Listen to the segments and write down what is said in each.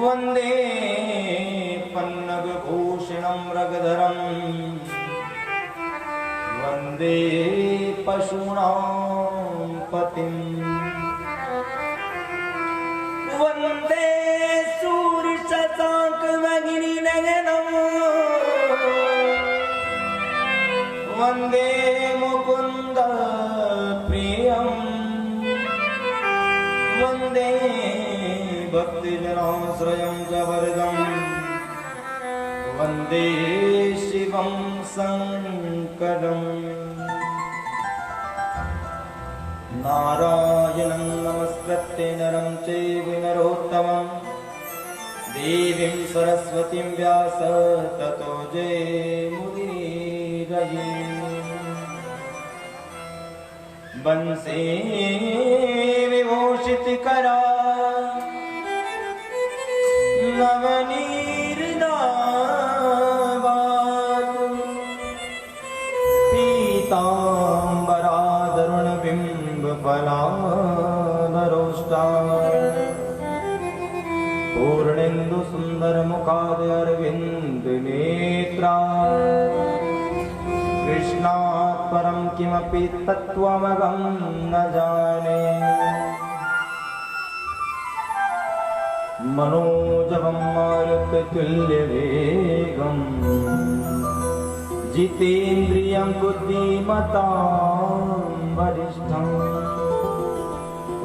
वंदे पन्नगभूषणं रगधरं वंदे पशूनां पतिं वंदे सूर्यशशाङ्कमणिनयनं वंदे मुकुन्द प्रियं वंदे भक्तिजनाश्रयं च वरदं वंदे शिवं शङ्करम् नारायणं नमस्कृत्य नरं चैव नरोत्तमं देवीं सरस्वतीं व्यास ततो जयमुदीरये। वंशे विभूषितकरा नवनीर्दावात् पीताम्बरादरुणबिम्बफलाधरोष्टा पूर्णेन्दु सुन्दरमुखादरविन्दनेत्रा कृष्णात् परं किमपि तत्त्वमहं न जाने। मनोजवं मारुततुल्यवेगं जितेन्द्रियं बुद्धिमतां वरिष्ठं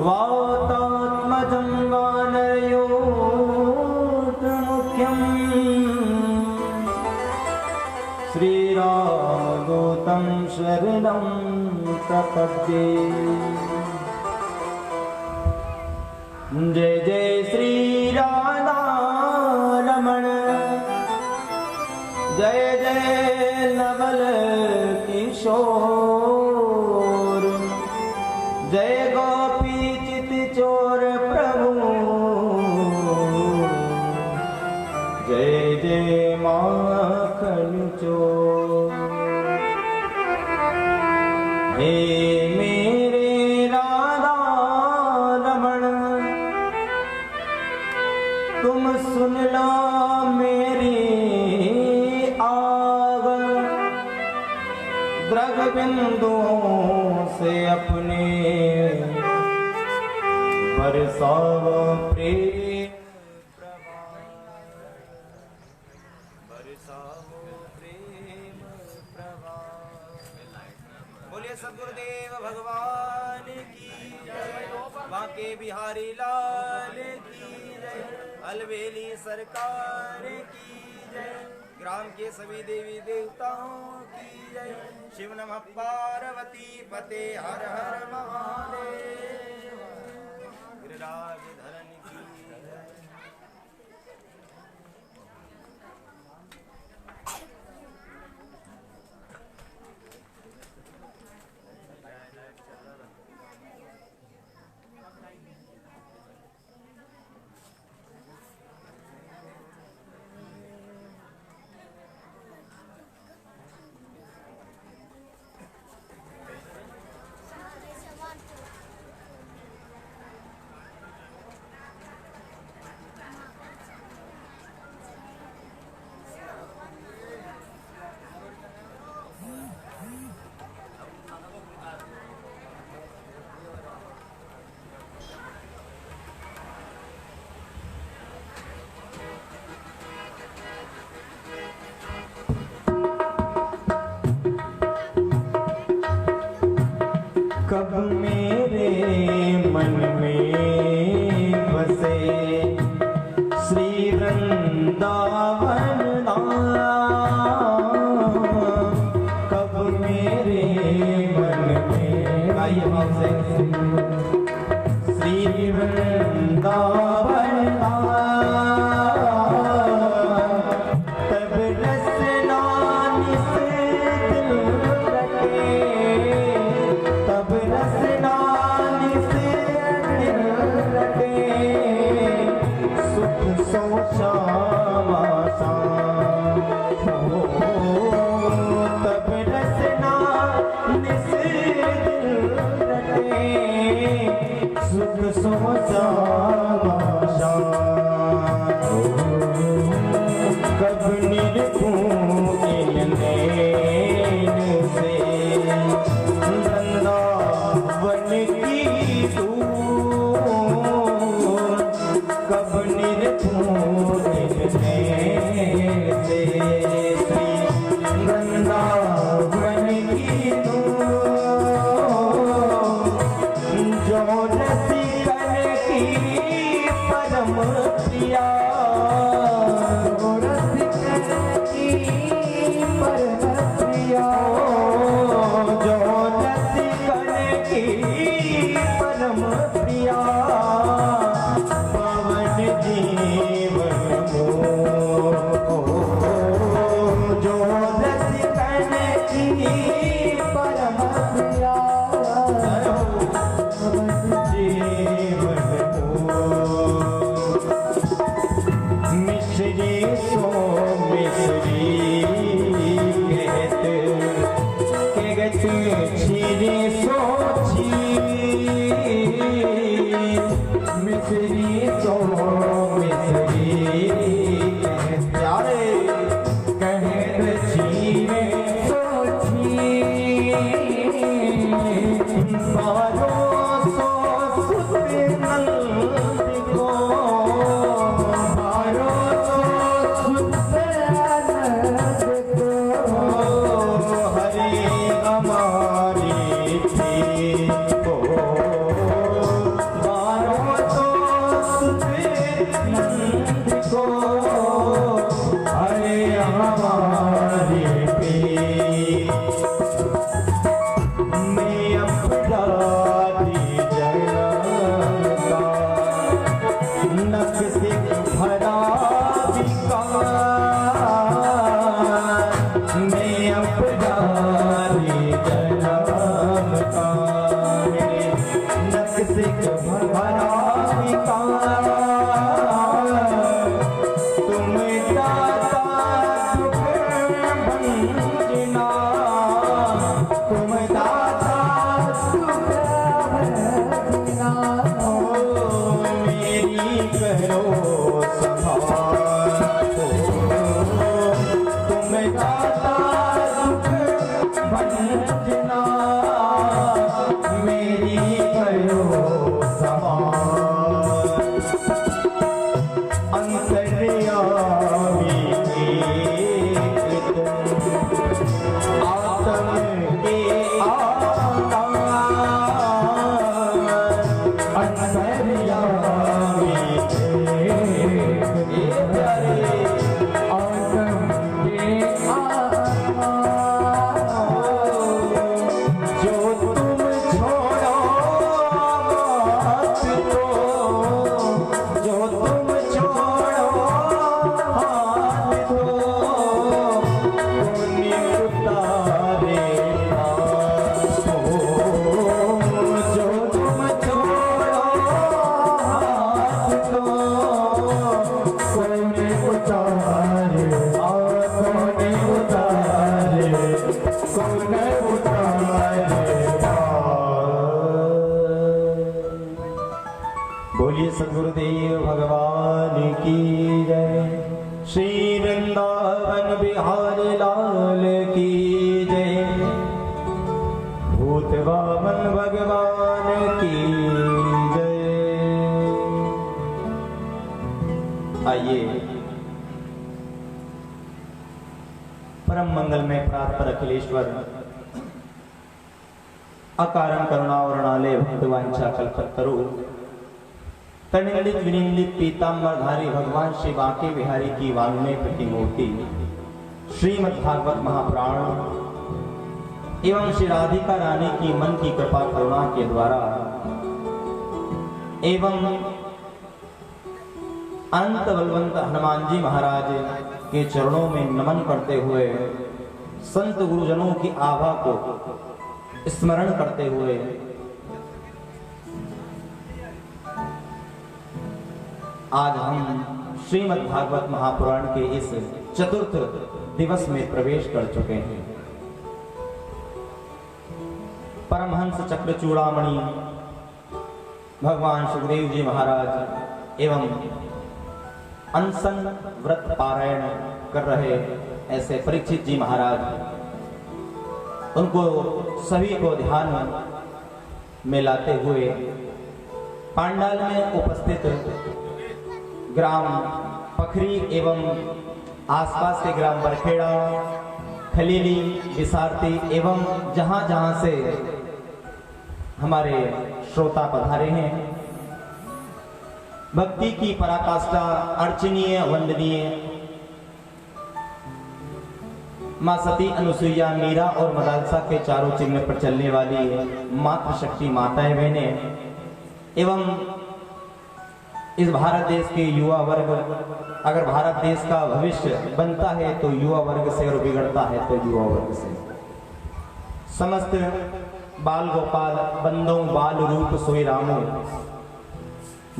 वातात्मजं वानरयोधमुख्यं श्रीरामदूतं शरणं प्रपद्ये। जय जय श्री राधा रमण जय जय नवल किशोर जय गोपी चित चोर प्रभु जय जय माखन चोर। हे मेरे राधा रमण तुम सुन लो मेरी आग द्रग बिंदुओं से अपने बरसाओ प्रेम प्रभाव। बोलिए सद्गुरुदेव भगवान की जय, बांके बिहारी लाल की जय, अलवेली सरकार की जय, ग्राम के सभी देवी देवताओं की जय। शिव नमः पार्वती पते हर हर महादेव, गिरिराज धरन की जय। कब मेरे मन में बसे श्री वृंदावन नाम, कब मेरे मन में आइए भाव से श्री वृंदावन नाम, तब रसना से दिल रटे, तब रसना से दिल रटे, सुख सोचा मासा हो, तब रसना से दिल रटे। वन की धूल कब निर्धूल से श्री वृंदावन की धूल जो रसिकन की परम प्रिया बोलिए सद्गुरुदेव भगवान की जय। श्री वृंदावन बिहारी लाल की जय। भूत वामन भगवान की जय। आइए परम मंगल में प्रार्थना अखिलेश्वर अकारण करुणावरणालय भक्तवांछा कल्पतरु तनिंदित विनिंदित पीतांबरधारी भगवान श्री बांके बिहारी की वांग्मय प्रतिमूर्ति श्रीमद् भागवत महापुराण एवं श्री राधिका रानी की मन की कृपा करुणा के द्वारा एवं अनंत बलवंत हनुमान जी महाराज के चरणों में नमन करते हुए संत गुरुजनों की आभा को स्मरण करते हुए आज हम श्रीमद् भागवत महापुराण के इस चतुर्थ दिवस में प्रवेश कर चुके हैं। परमहंस चक्र चूड़ामणि भगवान सुखदेव जी महाराज एवं अनशन व्रत पारायण कर रहे ऐसे परीक्षित जी महाराज, उनको सभी को ध्यान में लाते हुए पांडाल में उपस्थित ग्राम पखरी एवं आसपास के ग्राम बरखेड़ा, खलीली, विसारती एवं जहां जहां से हमारे श्रोता पधारे हैं, भक्ति की पराकाष्ठा अर्चनीय वंदनीय मां सती, अनुसुईया, मीरा और मदालसा के चारों चिन्ह पर चलने वाली मातृशक्ति माताएं बहनें एवं इस भारत देश के युवा वर्ग, अगर भारत देश का भविष्य बनता है तो युवा वर्ग से और बिगड़ता है तो युवा वर्ग से, समस्त बाल गोपाल बंदों बाल रूप सोई रामो,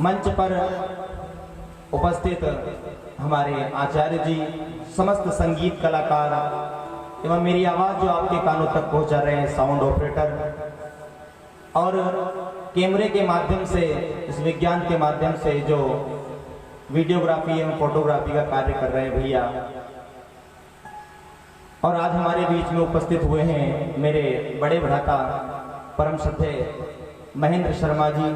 मंच पर उपस्थित हमारे आचार्य जी, समस्त संगीत कलाकार एवं मेरी आवाज जो आपके कानों तक पहुंचा रहे हैं साउंड ऑपरेटर, और कैमरे के माध्यम से, इस विज्ञान के माध्यम से जो वीडियोग्राफी एवं फोटोग्राफी का कार्य कर रहे हैं भैया, और आज हमारे बीच में उपस्थित हुए हैं मेरे बड़े भ्राता परम श्रद्धेय महेंद्र शर्मा जी।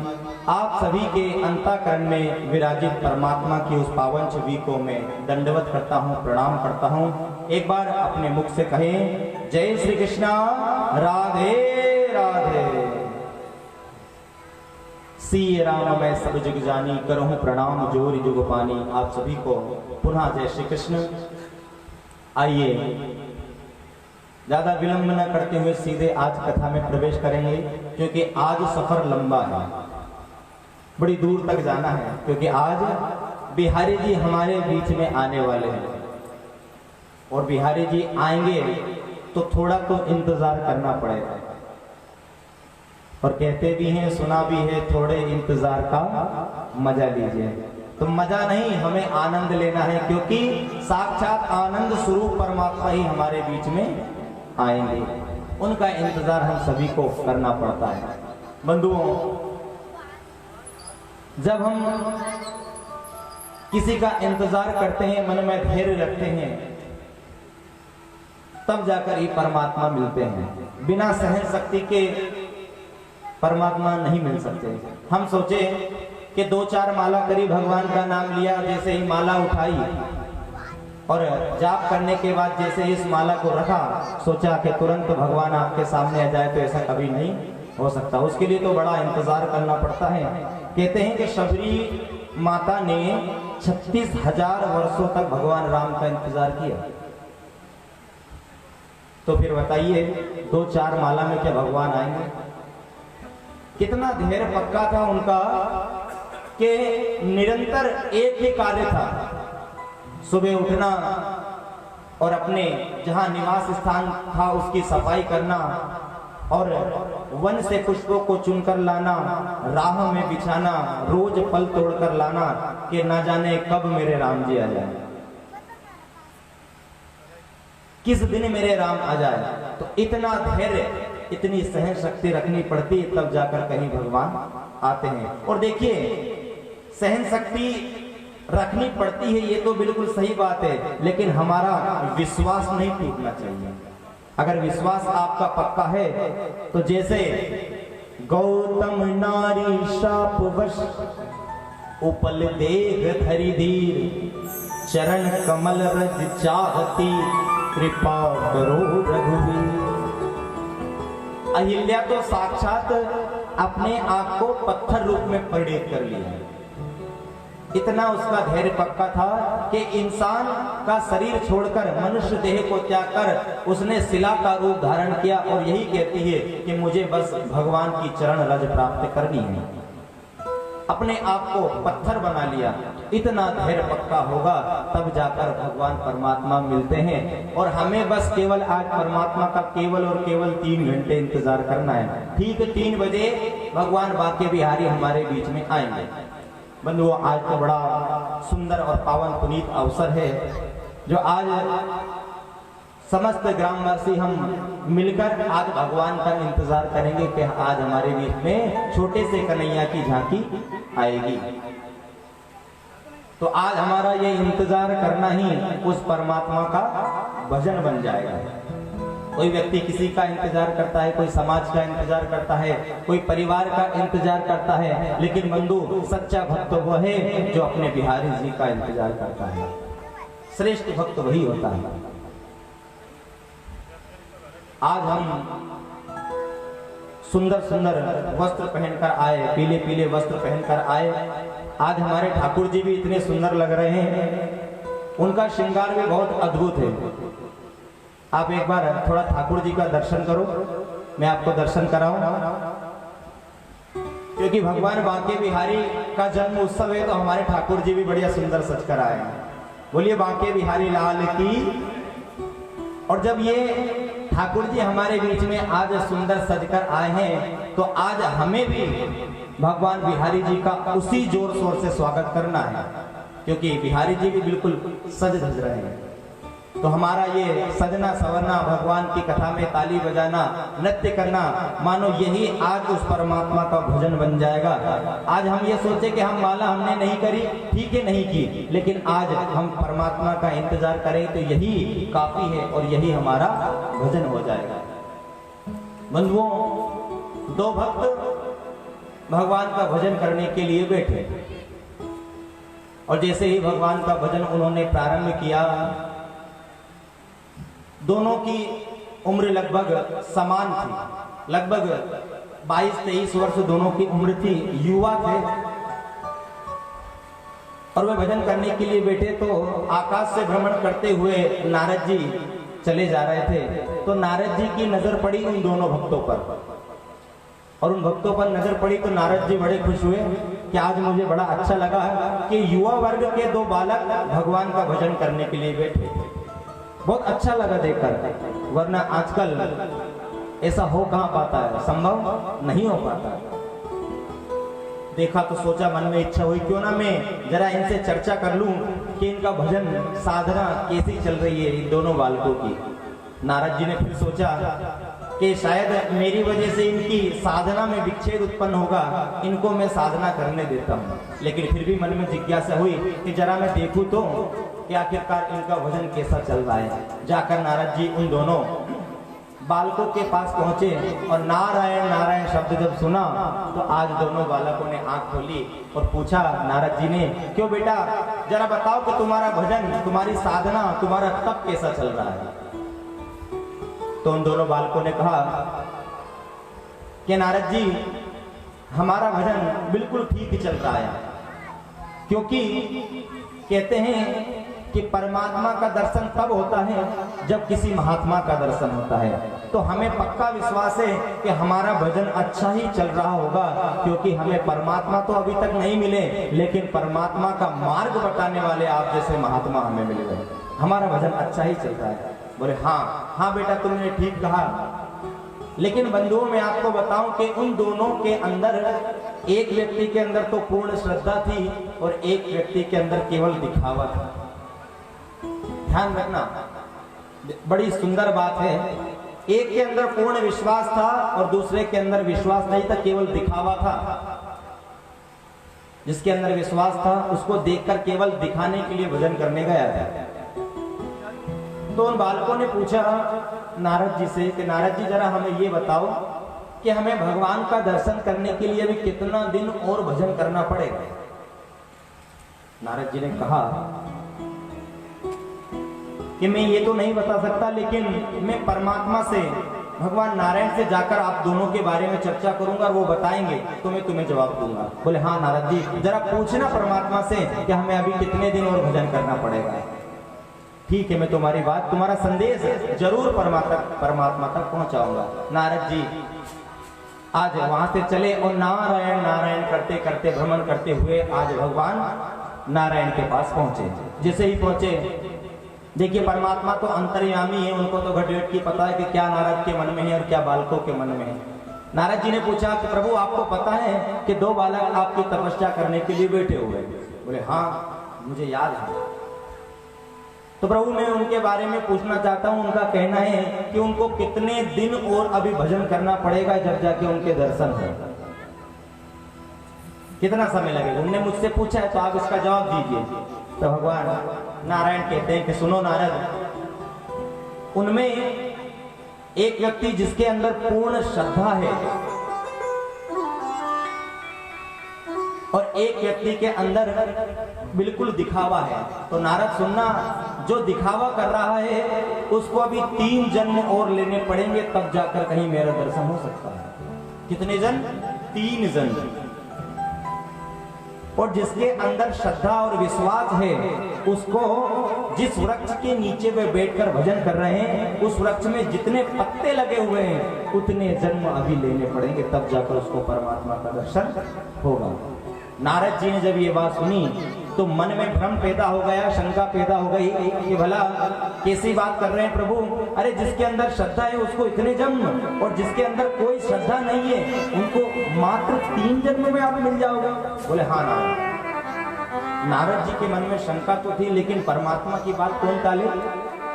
आप सभी के अंतःकरण में विराजित परमात्मा की उस पावन छवि को मैं दंडवत करता हूँ, प्रणाम करता हूँ। एक बार अपने मुख से कहें, जय श्री कृष्णा, राधे राधे। सी राम मैं सब जग जानी, करहूं प्रणाम जोर जुग पानी। आप सभी को पुनः जय श्री कृष्ण। आइए ज्यादा विलंब न करते हुए सीधे आज कथा में प्रवेश करेंगे, क्योंकि आज सफर लंबा है, बड़ी दूर तक जाना है, क्योंकि आज बिहारी जी हमारे बीच में आने वाले हैं, और बिहारी जी आएंगे तो थोड़ा तो इंतजार करना पड़ेगा, और कहते भी हैं, सुना भी है, थोड़े इंतजार का मजा लीजिए। तो मजा नहीं, हमें आनंद लेना है, क्योंकि साक्षात आनंद स्वरूप परमात्मा ही हमारे बीच में आएंगे, उनका इंतजार हम सभी को करना पड़ता है। बंधुओं, जब हम किसी का इंतजार करते हैं, मन में धैर्य रखते हैं, तब जाकर ही परमात्मा मिलते हैं। बिना सहन शक्ति के परमात्मा नहीं मिल सकते। हम सोचे कि 2-4 माला करी, भगवान का नाम लिया, जैसे ही माला उठाई और जाप करने के बाद जैसे इस माला को रखा, सोचा कि तुरंत भगवान आपके सामने आ जाए, तो ऐसा कभी नहीं हो सकता। उसके लिए तो बड़ा इंतजार करना पड़ता है। कहते हैं कि शबरी माता ने 36,000 वर्षों तक भगवान राम का इंतजार किया। तो फिर बताइए, 2-4 माला में क्या भगवान आएंगे? कितना धैर्य पक्का था उनका कि निरंतर एक ही कार्य था, सुबह उठना और अपने जहां निवास स्थान था उसकी सफाई करना, और वन से पुष्पों को चुनकर लाना, राह में बिछाना, रोज फल तोड़कर लाना, कि ना जाने कब मेरे राम जी आ जाए, किस दिन मेरे राम आ जाए। तो इतना धैर्य, इतनी सहन शक्ति रखनी पड़ती, तब जाकर कहीं भगवान आते हैं। और देखिए, सहन शक्ति रखनी पड़ती है, ये तो बिल्कुल सही बात है, लेकिन हमारा विश्वास नहीं टूटना चाहिए। अगर विश्वास आपका पक्का है, तो जैसे गौतम नारी शाप वश उपल देह धरि धीर, चरण कमल रज चाहती, कृपा करो रघुवीर। अहिल्या तो साक्षात अपने आप को पत्थर रूप में परिणित कर लिया। इतना उसका धैर्य पक्का था कि इंसान का शरीर छोड़कर, मनुष्य देह को त्याग कर उसने शिला का रूप धारण किया, और यही कहती है कि मुझे बस भगवान की चरण रज प्राप्त करनी है। अपने आप को पत्थर बना लिया। इतना धैर्य पक्का होगा, तब जाकर भगवान परमात्मा मिलते हैं। और हमें बस केवल आज परमात्मा का केवल और केवल 3 घंटे इंतजार करना है। ठीक 3 बजे भगवान बांके बिहारी हमारे बीच में आएंगे। बंधुओं, आज तो बड़ा सुंदर और पावन पुनीत अवसर है, जो आज समस्त ग्रामवासी हम मिलकर आज भगवान का इंतजार करेंगे कि आज हमारे बीच में छोटे से कन्हैया की झांकी आएगी। तो आज हमारा ये इंतजार करना ही उस परमात्मा का भजन बन जाएगा। कोई व्यक्ति किसी का इंतजार करता है, कोई समाज का इंतजार करता है, कोई परिवार का इंतजार करता है, लेकिन बंधु सच्चा भक्त वो है जो अपने बिहारी जी का इंतजार करता है। श्रेष्ठ भक्त वही होता है। आज हम सुंदर सुंदर वस्त्र पहनकर आए, पीले पीले वस्त्र पहनकर आए। आज हमारे ठाकुर जी भी इतने सुंदर लग रहे हैं, उनका श्रृंगार भी बहुत अद्भुत है। आप एक बार थोड़ा ठाकुर जी का दर्शन करो, मैं आपको दर्शन कराऊं, क्योंकि भगवान बांके बिहारी का जन्म उत्सव है, तो हमारे ठाकुर जी भी बढ़िया सुंदर सज कर आए हैं। बोलिए बांके बिहारी लाल की। और जब ये ठाकुर जी हमारे बीच में आज सुंदर सजकर आए हैं, तो आज हमें भी भगवान बिहारी जी का उसी जोर शोर से स्वागत करना है, क्योंकि बिहारी जी भी बिल्कुल सज धज रहे हैं। तो हमारा ये सजना सवरना, भगवान की कथा में ताली बजाना, नृत्य करना, मानो यही आज उस परमात्मा का भजन बन जाएगा। आज हम ये सोचे कि हम माला हमने नहीं करी, ठीक है नहीं की, लेकिन आज हम परमात्मा का इंतजार करें तो यही काफी है और यही हमारा भजन हो जाएगा। बंधुओं, दो भक्त भगवान का भजन करने के लिए बैठे, और जैसे ही भगवान का भजन उन्होंने प्रारंभ किया, दोनों की उम्र लगभग समान थी, लगभग 22-23 वर्ष दोनों की उम्र थी, युवा थे। और वे भजन करने के लिए बैठे तो आकाश से भ्रमण करते हुए नारद जी चले जा रहे थे। तो नारद जी की नजर पड़ी उन दोनों भक्तों पर, और उन भक्तों पर नजर पड़ी तो नारद जी बड़े खुश हुए कि आज मुझे बड़ा अच्छा लगा कि युवा वर्ग के दो बालक भगवान का भजन करने के लिए बैठे। बहुत अच्छा लगा देखकर, वरना आजकल ऐसा हो कहां पाता है, संभव नहीं हो पाता। देखा तो सोचा, मन में इच्छा हुई क्यों ना मैं जरा इनसे चर्चा कर लूं कि इनका भजन साधना कैसी चल रही है इन दोनों बालकों की। नारद जी ने फिर सोचा कि शायद मेरी वजह से इनकी साधना में विच्छेद उत्पन्न होगा, इनको मैं साधना करने देता हूँ। लेकिन फिर भी मन में जिज्ञासा हुई कि जरा मैं देखूं तो कि आखिरकार इनका भजन कैसा चल रहा है। जाकर नारद जी उन दोनों बालकों के पास पहुंचे और नारायण नारायण शब्द जब सुना तो आज दोनों बालकों ने आंख खोली और पूछा नारद जी ने, क्यों बेटा, जरा बताओ कि तुम्हारा भजन, तुम्हारी साधना, तुम्हारा तप कैसा चल रहा है। तो उन दोनों बालकों ने कहा कि नारद जी, हमारा भजन बिल्कुल ठीक चल रहा है, क्योंकि कहते हैं कि परमात्मा का दर्शन तब होता है जब किसी महात्मा का दर्शन होता है। तो हमें पक्का विश्वास है कि हमारा भजन अच्छा ही चल रहा होगा, क्योंकि हमें परमात्मा तो अभी तक नहीं मिले, लेकिन परमात्मा का मार्ग बताने वाले आप जैसे महात्मा हमें मिल गए। हमारा भजन अच्छा ही चल रहा है। बोले हाँ हाँ बेटा, तुमने ठीक कहा। लेकिन बंधुओं, मैं आपको बताऊं कि उन दोनों के अंदर, एक व्यक्ति के अंदर तो पूर्ण श्रद्धा थी और एक व्यक्ति के अंदर केवल दिखावा था। ध्यान रखना, बड़ी सुंदर बात है। एक के अंदर पूर्ण विश्वास था और दूसरे के अंदर विश्वास नहीं था, केवल दिखावा था। जिसके अंदर विश्वास था उसको देखकर केवल दिखाने के लिए भजन करने गया था। तो उन बालकों ने पूछा नारद जी से कि नारद जी, जरा हमें ये बताओ कि हमें भगवान का दर्शन करने के लिए अभी कितना दिन और भजन करना पड़ेगा। नारद जी ने कहा कि मैं ये तो नहीं बता सकता, लेकिन मैं परमात्मा से, भगवान नारायण से जाकर आप दोनों के बारे में चर्चा करूंगा और वो बताएंगे तो मैं तुम्हें जवाब दूंगा। बोले हाँ नारद जी, जरा पूछना परमात्मा से कि हमें अभी कितने दिन और भजन करना पड़ेगा। ठीक है, मैं तुम्हारी बात, तुम्हारा संदेश जरूर परमात्मा तक पहुंचाऊंगा। नारद जी आज वहां से चले और नारायण नारायण करते करते, भ्रमण करते हुए आज भगवान नारायण के पास पहुंचे। जैसे ही पहुंचे, देखिए परमात्मा तो अंतर्यामी है, उनको तो घट-घट की पता है कि क्या नारद के मन में है और क्या बालकों के मन में है। नारद जी ने पूछा कि प्रभु, आपको पता है कि दो बालक आपकी तपस्या करने के लिए बैठे हुए? बोले हाँ मुझे याद है। तो प्रभु मैं उनके बारे में पूछना चाहता हूँ। उनका कहना है कि उनको कितने दिन और अभी भजन करना पड़ेगा जब जाके उनके दर्शन हो, कितना समय लगेगा? उनने मुझसे पूछा है तो आप इसका जवाब दीजिए। तो भगवान नारायण कहते हैं कि सुनो नारद, उनमें एक व्यक्ति जिसके अंदर पूर्ण श्रद्धा है और एक व्यक्ति के अंदर बिल्कुल दिखावा है। तो नारद सुनना, जो दिखावा कर रहा है उसको अभी 3 जन्म और लेने पड़ेंगे, तब जाकर कहीं मेरा दर्शन हो सकता है। कितने जन्म? 3 जन्म। और जिसके अंदर श्रद्धा और विश्वास है, उसको जिस वृक्ष के नीचे वे बैठकर भजन कर रहे हैं, उस वृक्ष में जितने पत्ते लगे हुए हैं उतने जन्म अभी लेने पड़ेंगे, तब जाकर उसको परमात्मा का दर्शन होगा। नारद जी ने जब ये बात सुनी तो मन में भ्रम पैदा हो गया, शंका पैदा हो गई कि भला कैसी बात कर रहे हैं प्रभु, अरे जिसके अंदर श्रद्धा है उसको इतने जन्म, और जिसके अंदर कोई श्रद्धा नहीं है उनको मात्र 3 जन्म में आप मिल जाओगे। बोले हाँ नारद। नारद जी के मन में शंका तो थी, लेकिन परमात्मा की बात कौन टाले।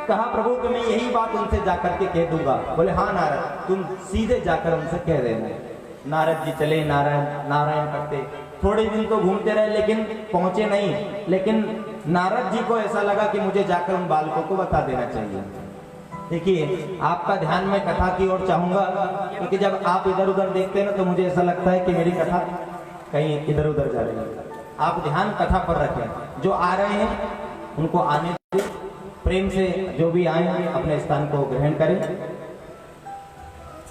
कहा प्रभु कि मैं यही बात उनसे जाकर के कह दूंगा। बोले हाँ नारद, तुम सीधे जाकर उनसे कह देना। नारद जी चले नारायण नारायण करते, थोड़े दिन तो घूमते रहे लेकिन पहुंचे नहीं। लेकिन नारद जी को ऐसा लगा कि मुझे जाकर उन बालकों को बता देना चाहिए। देखिए, आपका ध्यान मैं कथा की ओर चाहूंगा, क्योंकि जब आप इधर उधर देखते हैं ना तो मुझे ऐसा लगता है कि मेरी कथा कहीं इधर उधर जा रही है। आप ध्यान कथा पर रखें। जो आ रहे हैं उनको आने दें, प्रेम से जो भी आए अपने स्थान को ग्रहण करें,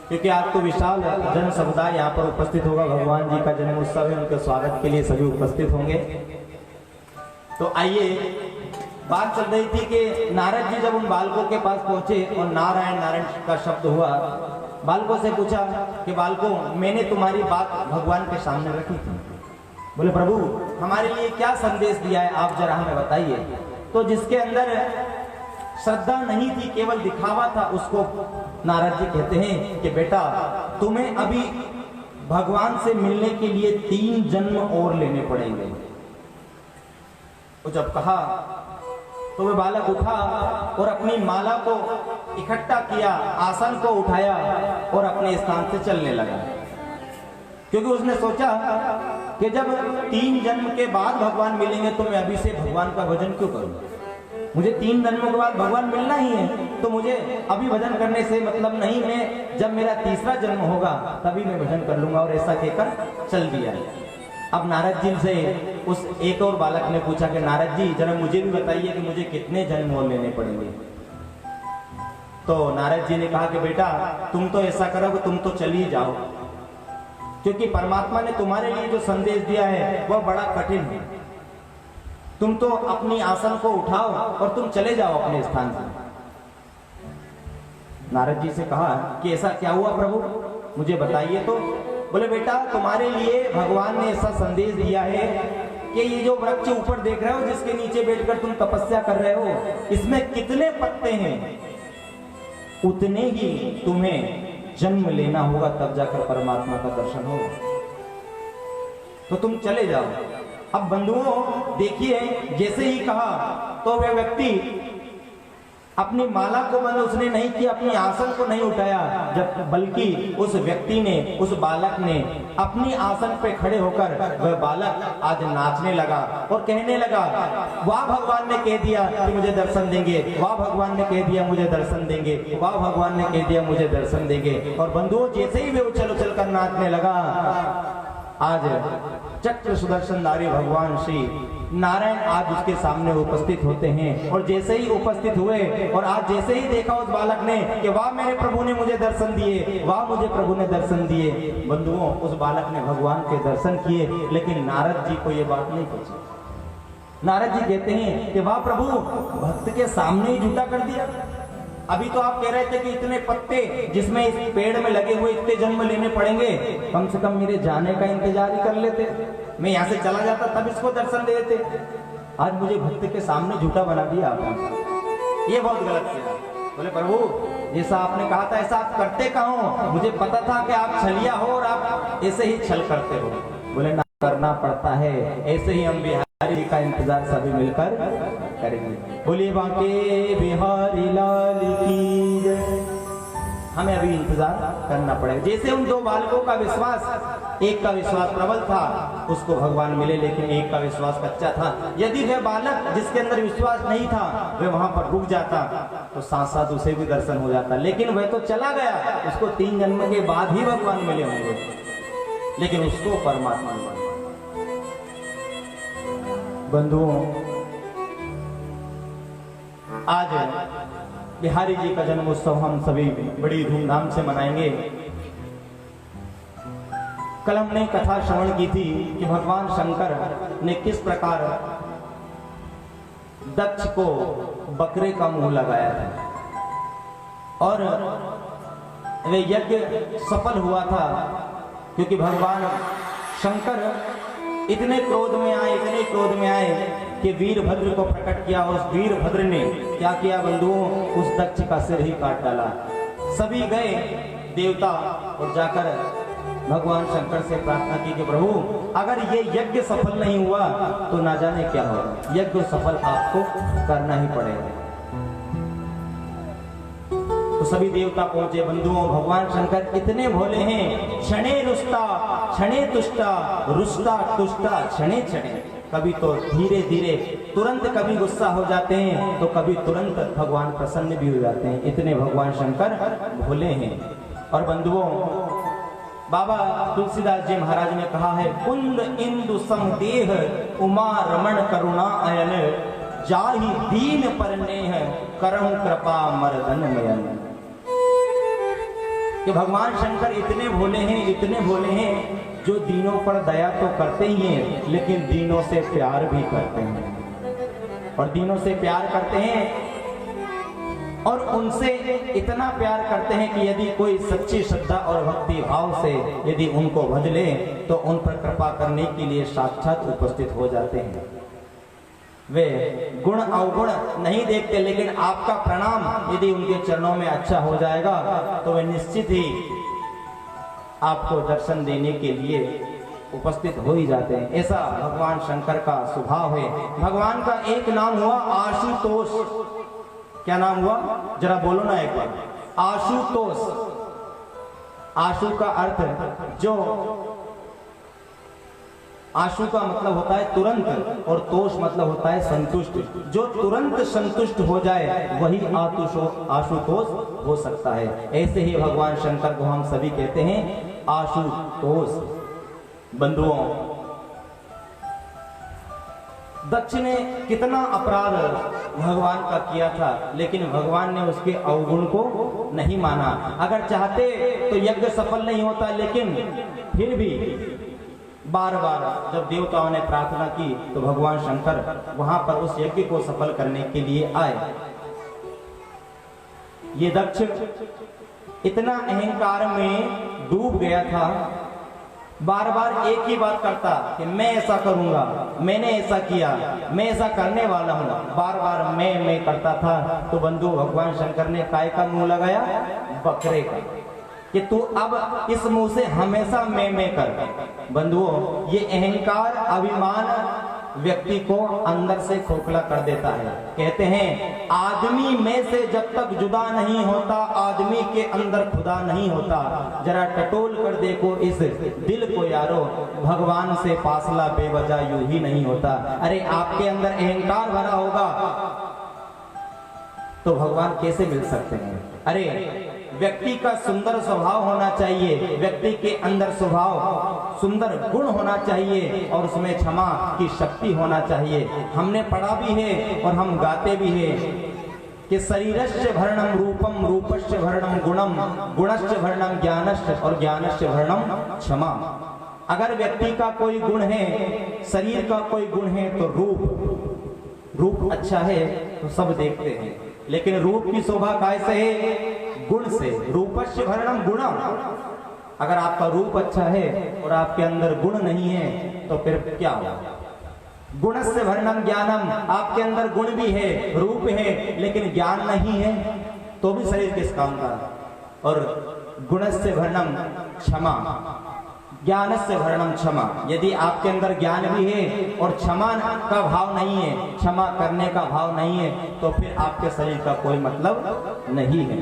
क्योंकि आज तो विशाल जन समुदाय यहाँ पर उपस्थित होगा। भगवान जी का जन्म उत्सव है, उनके स्वागत के लिए सभी उपस्थित होंगे। तो आइए, बात चल रही थी कि नारद जी जब उन बालकों के पास पहुंचे और नारायण नारायण का शब्द हुआ, बालकों से पूछा कि बालकों, मैंने तुम्हारी बात भगवान के सामने रखी थी। बोले प्रभु, हमारे लिए क्या संदेश दिया है, आप जरा हमें बताइए। तो जिसके अंदर श्रद्धा नहीं थी, केवल दिखावा था, उसको नारद जी कहते हैं कि बेटा, तुम्हें अभी भगवान से मिलने के लिए 3 जन्म और लेने पड़ेंगे। तो जब कहा तो वह बालक उठा और अपनी माला को इकट्ठा किया, आसन को उठाया और अपने स्थान से चलने लगा, क्योंकि उसने सोचा कि जब 3 जन्म के बाद भगवान मिलेंगे तो मैं अभी से भगवान का भजन क्यों करूं। मुझे 3 जन्मों के बाद भगवान मिलना ही है, तो मुझे अभी भजन करने से मतलब नहीं, मैं जब मेरा 3रा जन्म होगा तभी मैं भजन कर लूंगा। और ऐसा कहकर चल दिया। अब नारद जी से उस एक और बालक ने पूछा कि नारद जी, जरा मुझे भी बताइए कि मुझे कितने जन्म और लेने पड़ेंगे। तो नारद जी ने कहा कि बेटा, तुम तो ऐसा करो कि तुम तो चल ही जाओ, क्योंकि परमात्मा ने तुम्हारे लिए जो संदेश दिया है वह बड़ा कठिन है। तुम तो अपनी आसन को उठाओ और तुम चले जाओ अपने स्थान से। नारद जी से कहा कि ऐसा क्या हुआ प्रभु, मुझे बताइए। तो बोले बेटा, तुम्हारे लिए भगवान ने ऐसा संदेश दिया है कि ये जो वृक्ष ऊपर देख रहे हो, जिसके नीचे बैठकर तुम तपस्या कर रहे हो, इसमें कितने पत्ते हैं, उतने ही तुम्हें जन्म लेना होगा, तब जाकर परमात्मा का दर्शन होगा। तो तुम चले जाओ। अब बंधुओं देखिए, जैसे ही कहा तो वह व्यक्ति अपनी माला को बंद उसने नहीं किया, अपनी आसन को नहीं उठाया, जब बल्कि उस व्यक्ति ने, उस बालक ने अपनी आसन पे खड़े होकर वह बालक आज नाचने लगा और कहने लगा, वाह भगवान ने कह दिया कि मुझे दर्शन देंगे, वाह भगवान ने कह दिया मुझे दर्शन देंगे, वाह भगवान ने कह दिया मुझे दर्शन देंगे। और बंधुओं, जैसे ही वे उछल उछल कर नाचने लगा, आज चक्र सुदर्शनधारी भगवान श्री नारायण आज उसके सामने उपस्थित होते हैं। और जैसे ही उपस्थित हुए और आज जैसे ही देखा उस बालक ने कि वाह मेरे प्रभु ने मुझे दर्शन दिए, वाह मुझे प्रभु ने दर्शन दिए। बंधुओं, उस बालक ने भगवान के दर्शन किए, लेकिन नारद जी को ये बात नहीं पहुंची। नारद जी कहते हैं कि वाह प्रभु, भक्त के सामने ही झूठा कर दिया। अभी तो आप कह रहे थे कि इतने पत्ते जिसमें इस पेड़ में लगे हुए इतने जन्म लेने पड़ेंगे, कम से कम मेरे जाने का इंतजार ही कर लेते, मैं यहाँ से चला जाता तब इसको दर्शन दे देते। आज मुझे भक्त के सामने झूठा बना दिया आपने, ये बहुत गलत किया। बोले प्रभु, जैसा आपने कहा था ऐसा आप करते कहाँ हो, मुझे पता था कि आप छलिया हो और आप ऐसे ही छल करते हो। बोले ना, करना पड़ता है, ऐसे ही हम बिहारी का इंतजार सभी मिलकर करेंगे। बोलिए बांके बिहारी लाल की जय। हमें अभी इंतजार करना पड़ेगा। जैसे उन दो बालकों का विश्वास, एक का विश्वास प्रबल था, उसको भगवान मिले, लेकिन एक का विश्वास कच्चा था। यदि वह बालक जिसके अंदर विश्वास नहीं था वह वहां पर रुक जाता तो साथ साथ उसे भी दर्शन हो जाता, लेकिन वह तो चला गया, उसको 3 जन्म के बाद ही भगवान मिले होंगे, लेकिन उसको परमात्मा मिला। बंधुओं, आज बिहारी जी का जन्मोत्सव हम सभी बड़ी धूमधाम से मनाएंगे। कल हमने कथा श्रवण की थी कि भगवान शंकर ने किस प्रकार दक्ष को बकरे का मुंह लगाया था और वे यज्ञ सफल हुआ था, क्योंकि भगवान शंकर इतने क्रोध में आए कि वीरभद्र को प्रकट किया। उस वीरभद्र ने क्या किया बंधुओं, उस दक्ष का सिर ही काट डाला। सभी गए देवता और जाकर भगवान शंकर से प्रार्थना की कि प्रभु अगर ये यज्ञ सफल नहीं हुआ तो ना जाने क्या होगा, यज्ञ सफल आपको करना ही पड़ेगा। तो सभी देवता पहुंचे। बंधुओं, भगवान शंकर इतने भोले हैं, क्षणे रुष्टा क्षणे तुष्टा, रुष्टा तुष्टा क्षणे क्षणे। कभी तो धीरे धीरे तुरंत कभी गुस्सा हो जाते हैं तो कभी तुरंत भगवान प्रसन्न भी हो जाते हैं। इतने भगवान शंकर भोले हैं। और बंधुओं, बाबा तुलसीदास जी महाराज ने कहा है, कुंद इंदु समदेह उमा रमण करुणा अयन, जाहि दीन पर नेह करम कृपा मर्दन मयन। कि भगवान शंकर इतने भोले हैं जो दीनों पर दया तो करते ही हैं, लेकिन दीनों से प्यार भी करते हैं। और दीनों से प्यार करते हैं और उनसे इतना प्यार करते हैं कि यदि कोई सच्ची श्रद्धा और भक्ति भाव से यदि उनको भज ले तो उन पर कृपा करने के लिए साक्षात उपस्थित हो जाते हैं। वे गुण अवगुण नहीं देखते, लेकिन आपका प्रणाम यदि उनके चरणों में अच्छा हो जाएगा तो वे निश्चित ही आपको दर्शन देने के लिए उपस्थित हो ही जाते हैं। ऐसा भगवान शंकर का स्वभाव है। भगवान का एक नाम हुआ आशुतोष। क्या नाम हुआ, जरा बोलो ना एक बार, आशुतोष। आशु का अर्थ जो, आशु का मतलब होता है तुरंत और तोष मतलब होता है संतुष्ट। जो तुरंत संतुष्ट हो जाए वही आशुतोष हो सकता है। ऐसे ही भगवान शंकर को हम सभी कहते हैं आशुतोष। बंधुओं, दक्ष ने कितना अपराध भगवान का किया था, लेकिन भगवान ने उसके अवगुण को नहीं माना। अगर चाहते तो यज्ञ सफल नहीं होता, लेकिन फिर भी बार बार जब देवताओं ने प्रार्थना की तो भगवान शंकर वहां पर उस यज्ञ को सफल करने के लिए आए। ये दक्ष इतना अहंकार में डूब गया था, बार बार एक ही बात करता कि मैं ऐसा करूंगा, मैंने ऐसा किया, मैं ऐसा करने वाला हूं, बार बार मैं करता था। तो बंधु, भगवान शंकर ने काय का मुंह लगाया, बकरे का, कि तू अब इस मुंह से हमेशा मैं कर। बंधुओं, ये अहंकार अभिमान व्यक्ति को अंदर से खोखला कर देता है। कहते हैं आदमी में से जब तक जुदा नहीं होता, आदमी के अंदर खुदा नहीं होता। जरा टटोल कर देखो इस दिल को यारो, भगवान से फासला बेवजह यूं ही नहीं होता। अरे आपके अंदर अहंकार भरा होगा तो भगवान कैसे मिल सकते हैं? अरे व्यक्ति का सुंदर स्वभाव होना चाहिए, व्यक्ति के अंदर स्वभाव सुंदर गुण होना चाहिए और उसमें क्षमा की शक्ति होना चाहिए। हमने पढ़ा भी है और हम गाते भी हैं कि शरीरस्य भरणम रूपम, रूपस्य भरणम गुणम, गुणस्य भरणम ज्ञानस्य और ज्ञानस्य भरणम क्षमा। अगर व्यक्ति का कोई गुण है, शरीर का कोई गुण है तो रूप अच्छा है तो सब देखते हैं, लेकिन रूप की शोभा कैसे है? गुण से। रूपस्य भरणम गुणम। अगर आपका रूप अच्छा है और आपके अंदर गुण नहीं है तो फिर क्या होगा? गुणस्य भरणम ज्ञानम। आपके अंदर गुण भी है, रूप है, लेकिन ज्ञान नहीं है तो भी शरीर किस काम का? और गुणस्य भरणम क्षमा, ज्ञानस्य भरणम क्षमा। यदि आपके अंदर ज्ञान भी है और क्षमा का भाव नहीं है, क्षमा करने का भाव नहीं है, तो फिर आपके शरीर का कोई मतलब नहीं है।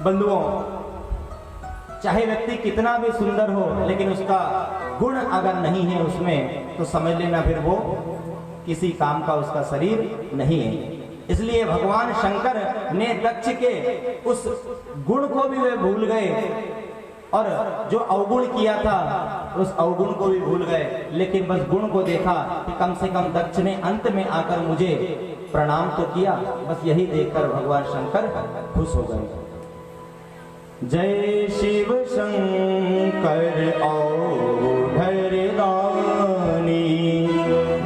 बंधुओं, चाहे व्यक्ति कितना भी सुंदर हो, लेकिन उसका गुण अगर नहीं है उसमें, तो समझ लेना फिर वो किसी काम का उसका शरीर नहीं है। इसलिए भगवान शंकर ने दक्ष के उस गुण को भी वे भूल गए और जो अवगुण किया था उस अवगुण को भी भूल गए, लेकिन बस गुण को देखा कि कम से कम दक्ष ने अंत में आकर मुझे प्रणाम तो किया। बस यही देखकर भगवान शंकर खुश हो गए। जय शिव शंकर औघर दानी,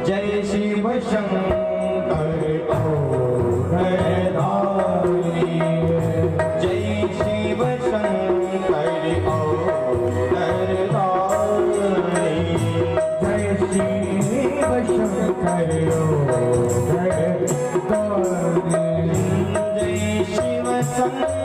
जय शिव शंकर औघर दानी, जय शिव शंकर औघर दानी, जय शिव शंकर औघर दानी, जय शिव शंकर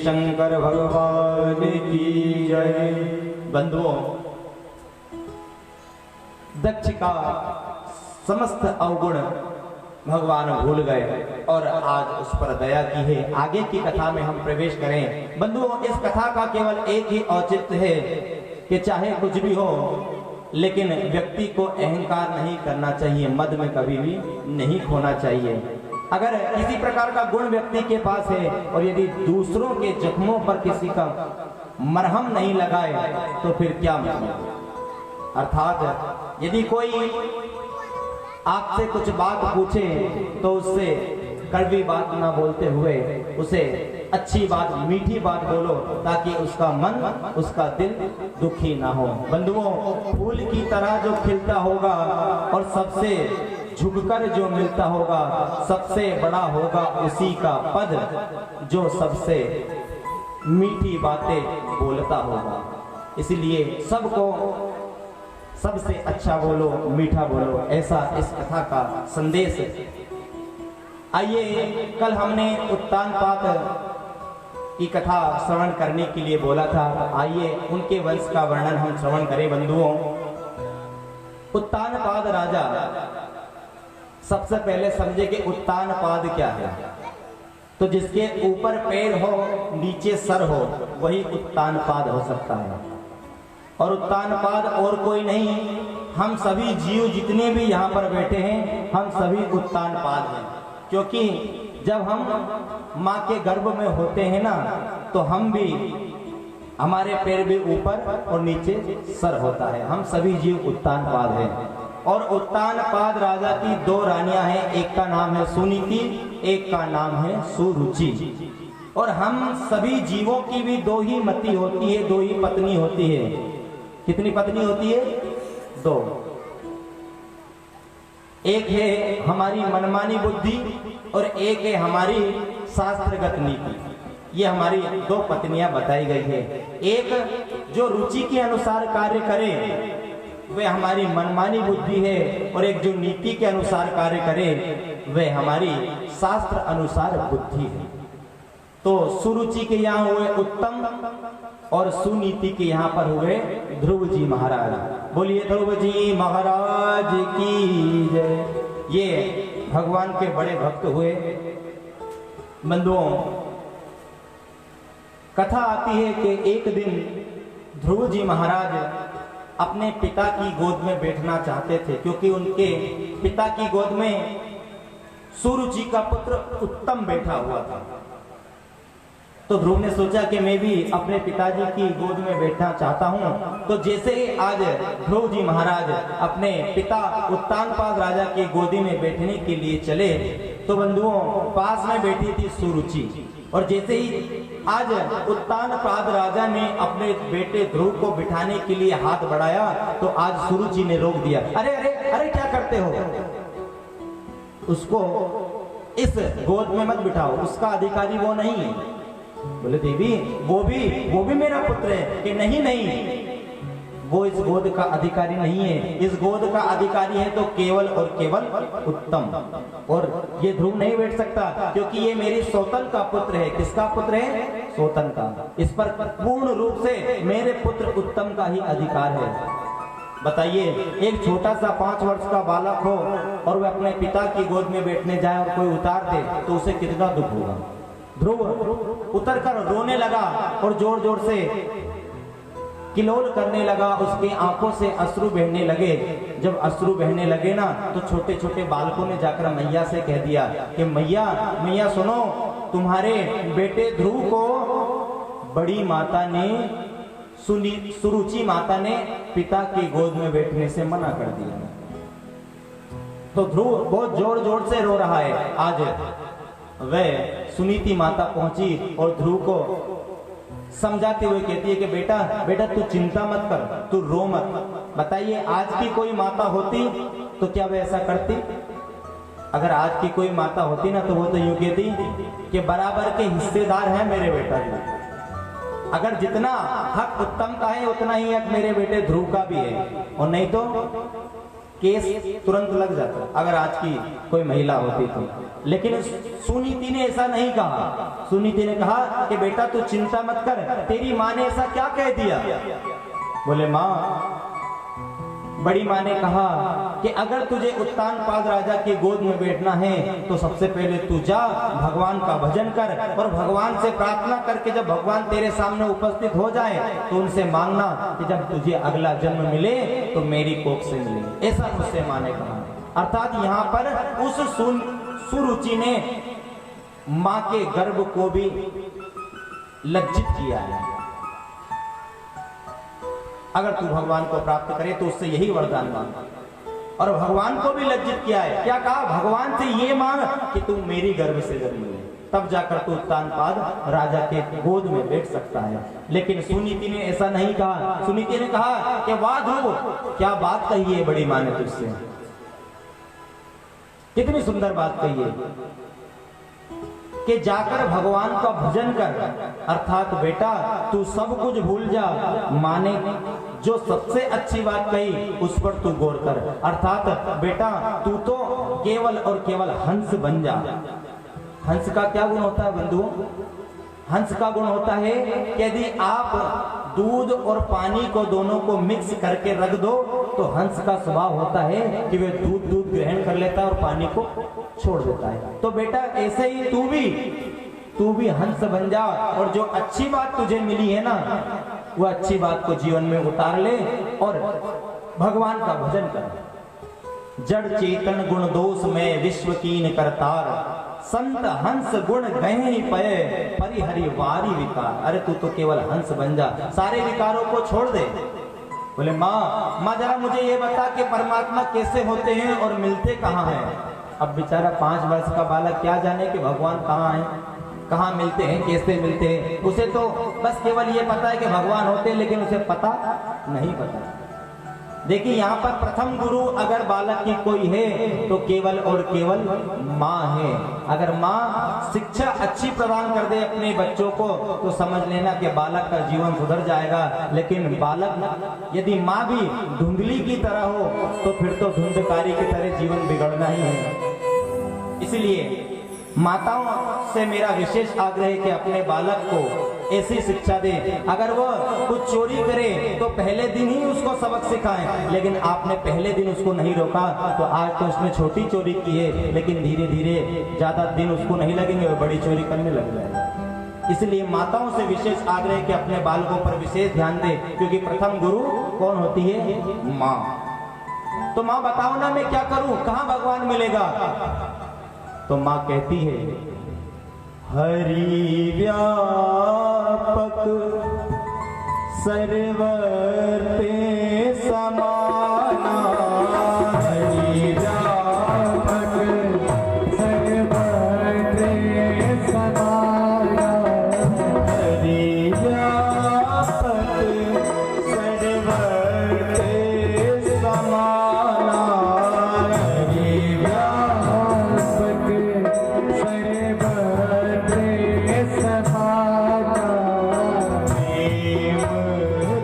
शंकर भगवान की जय। बंधुओं, दक्ष का समस्त अवगुण भगवान भूल गए और आज उस पर दया की है। आगे की कथा में हम प्रवेश करें। बंधुओं, इस कथा का केवल एक ही औचित्य है कि चाहे कुछ भी हो, लेकिन व्यक्ति को अहंकार नहीं करना चाहिए, मद में कभी भी नहीं खोना चाहिए। अगर किसी प्रकार का गुण व्यक्ति के पास है और यदि दूसरों के जख्मों पर किसी का मरहम नहीं लगाए तो फिर क्या मतलब। अर्थात यदि कोई आपसे कुछ बात पूछे तो उससे कड़वी बात ना बोलते हुए उसे अच्छी बात, मीठी बात बोलो, ताकि उसका मन, उसका दिल दुखी ना हो। बंधुओं, फूल की तरह जो खिलता होगा और सबसे झुककर जो मिलता होगा, सबसे बड़ा होगा उसी का पद जो सबसे मीठी बातें बोलता होगा। इसलिए सबको सबसे अच्छा बोलो, मीठा बोलो, ऐसा इस कथा का संदेश है। आइए, कल हमने उत्तानपाद की कथा श्रवण करने के लिए बोला था। आइए उनके वंश का वर्णन हम श्रवण करें। बंधुओं, उत्तानपाद राजा, सबसे पहले समझे कि उत्तानपाद क्या है। तो जिसके ऊपर पैर हो, नीचे सर हो, वही उत्तानपाद हो सकता है। और उत्तानपाद और कोई नहीं, हम सभी जीव जितने भी यहाँ पर बैठे हैं, हम सभी उत्तानपाद हैं। क्योंकि जब हम माँ के गर्भ में होते हैं ना, तो हम भी, हमारे पैर भी ऊपर और नीचे सर होता है। हम सभी जीव उत्तानपाद हैं। और उत्तानपाद राजा की दो रानियां हैं, एक का नाम है सुनीति, एक का नाम है सुरुचि। और हम सभी जीवों की भी दो ही मति होती है, दो ही पत्नी होती है। कितनी पत्नी होती है? दो। एक है हमारी मनमानी बुद्धि और एक है हमारी शास्त्रगत नीति। ये हमारी दो पत्नियां बताई गई है। एक जो रुचि के अनुसार कार्य करे वे हमारी मनमानी बुद्धि है, और एक जो नीति के अनुसार कार्य करे वे हमारी शास्त्र अनुसार बुद्धि है। तो सुरुचि के यहाँ हुए उत्तम और सुनीति के यहाँ पर हुए ध्रुव जी महाराज। बोलिए ध्रुव जी महाराज की जय। ये भगवान के बड़े भक्त हुए। बंधुओं, कथा आती है कि एक दिन ध्रुव जी महाराज अपने पिता की गोद में बैठना चाहते थे, क्योंकि उनके पिता की गोद में सुरुचि का पुत्र उत्तम बैठा हुआ था। तो ध्रुव ने सोचा कि मैं भी अपने पिताजी की गोद में बैठना चाहता हूँ। तो जैसे ही आज ध्रुव जी महाराज अपने पिता उत्तानपाद राजा की गोदी में बैठने के लिए चले, तो बंधुओं पास में बैठी थी सुरुचि। और जैसे ही आज उत्तानपाद राजा ने अपने बेटे ध्रुव को बिठाने के लिए हाथ बढ़ाया, तो आज सुरुचि ने रोक दिया। अरे अरे अरे क्या करते हो, उसको इस गोद में मत बिठाओ, उसका अधिकारी वो नहीं है। बोले देवी वो भी मेरा पुत्र है। कि नहीं नहीं, वो इस गोद का अधिकारी नहीं है, इस गोद का अधिकारी है तो केवल और केवल उत्तम। और ये ध्रुव नहीं बैठ सकता क्योंकि ये मेरी सौतन का पुत्र है। किसका पुत्र है? सौतन का। इस पर पूर्ण रूप से मेरे पुत्र उत्तम का ही अधिकार है। बताइए, एक छोटा सा 5 वर्ष का बालक हो और वह अपने पिता की गोद में बैठने जाए और कोई उतार दे तो उसे कितना दुख होगा। ध्रुव उतरकर रोने लगा और जोर जोर से किलोल करने लगा, उसकी आंखों से अश्रु बहने लगे। जब अश्रु बहने लगे ना, तो छोटे छोटे बालकों ने जाकर मैया से कह दिया कि मैया मैया सुनो, तुम्हारे बेटे ध्रुव को बड़ी माता ने सुरुचि माता ने पिता की गोद में बैठने से मना कर दिया। तो ध्रुव बहुत जोर जोर से रो रहा है। आज वह सुनीति माता पहुंची और ध्रुव को समझाते हुए कहती है कि बेटा बेटा तू चिंता मत कर, तू रो मत। बताइए, आज की कोई माता होती तो क्या वह ऐसा करती? अगर आज की कोई माता होती ना, तो वो तो यूं कहती कि बराबर के हिस्सेदार हैं मेरे बेटा जी। अगर जितना हक उत्तम का है उतना ही हक मेरे बेटे ध्रुव का भी है, और नहीं तो केस तुरंत लग जाता अगर आज की कोई महिला होती तो। लेकिन सुनीति ने ऐसा नहीं कहा। सुनीति ने कहा कि बेटा तू चिंता मत कर, तेरी माँ ने ऐसा क्या कह दिया? बोले माँ, बड़ी माँ ने कहा कि अगर तुझे उत्तानपाद राजा की गोद में बैठना है तो सबसे पहले तू जा, भगवान का भजन कर और भगवान से प्रार्थना करके जब भगवान तेरे सामने उपस्थित हो जाए तो उनसे मांगना कि जब तुझे अगला जन्म मिले तो मेरी कोख से मिले। ऐसा मुझसे माँ ने कहा। अर्थात यहाँ पर उस सुरुचि ने माँ के गर्भ को भी लज्जित किया है। अगर तू भगवान को प्राप्त करे तो उससे यही वरदान मांग, और भगवान को भी लज्जित किया है। क्या कहा? भगवान से ये मांग कि तू मेरी गर्भ से जन्म ले, तब जाकर तू उत्तानपाद राजा के गोद में बैठ सकता है। लेकिन सुनीति ने ऐसा नहीं कहा। सुनीति ने कहा कि वाह ध्रुव, क्या बात कही है बड़ी माँ ने तुझसे, कितनी सुंदर बात कही है कि जाकर भगवान का भजन कर। अर्थात बेटा तू सब कुछ भूल जा, माँ ने जो सबसे अच्छी बात कही उस पर तू गौर कर। अर्थात बेटा तू तो केवल और केवल हंस बन जा। हंस का क्या गुण होता है बंधुओं? हंस का गुण होता है कि यदि आप दूध और पानी को दोनों को मिक्स करके रख दो तो हंस का स्वभाव होता है कि वह दूध ग्रहण कर लेता है और पानी को छोड़ देता है। तो बेटा ऐसे ही तू भी हंस बन जा, और जो अच्छी बात तुझे मिली है ना, वो अच्छी बात को जीवन में उतार ले और भगवान का भजन कर। जड़ चेतन गुण दोष में विश्व कीन करतार, संत हंस गुण गहनी पये परिहरि वारी विकार। अरे तू तो केवल हंस बन जा, सारे विकारों को छोड़ दे। बोले माँ जरा मुझे ये बता कि परमात्मा कैसे होते हैं और मिलते कहाँ हैं? अब बेचारा 5 वर्ष का बालक क्या जाने कि भगवान कहाँ है, कहाँ मिलते हैं, कैसे मिलते हैं। उसे तो बस केवल ये पता है कि भगवान होते हैं, लेकिन उसे पता नहीं पता। देखिए यहाँ पर प्रथम गुरु अगर बालक की कोई है तो केवल और केवल माँ है। अगर माँ शिक्षा अच्छी प्रदान कर दे अपने बच्चों को तो समझ लेना कि बालक का जीवन सुधर जाएगा। लेकिन बालक यदि माँ भी धुंधली की तरह हो तो फिर तो धुंधकारी की तरह जीवन बिगड़ना ही है। इसलिए माताओं से मेरा विशेष आग्रह है कि अपने बालक को ऐसी शिक्षा दे। अगर वो कुछ चोरी करे तो पहले दिन ही उसको सबक सिखाएं, लेकिन आपने पहले दिन उसको नहीं रोका तो आज तो उसने छोटी चोरी की है, लेकिन धीरे धीरे ज्यादा दिन उसको नहीं लगेंगे, वो बड़ी चोरी करने लग जाएगा। इसलिए माताओं से विशेष आग्रह है कि अपने बालकों पर विशेष ध्यान दे, क्योंकि प्रथम गुरु कौन होती है? माँ। तो माँ बताओ ना मैं क्या करूं, कहाँ भगवान मिलेगा? तो माँ कहती है हरि व्यापक सर्वते समाना, हरि व्यापक सर्वते समाना, हरि व्यापक सर्वते समाना, हरि व्यापक सर्वते समाना, प्रेम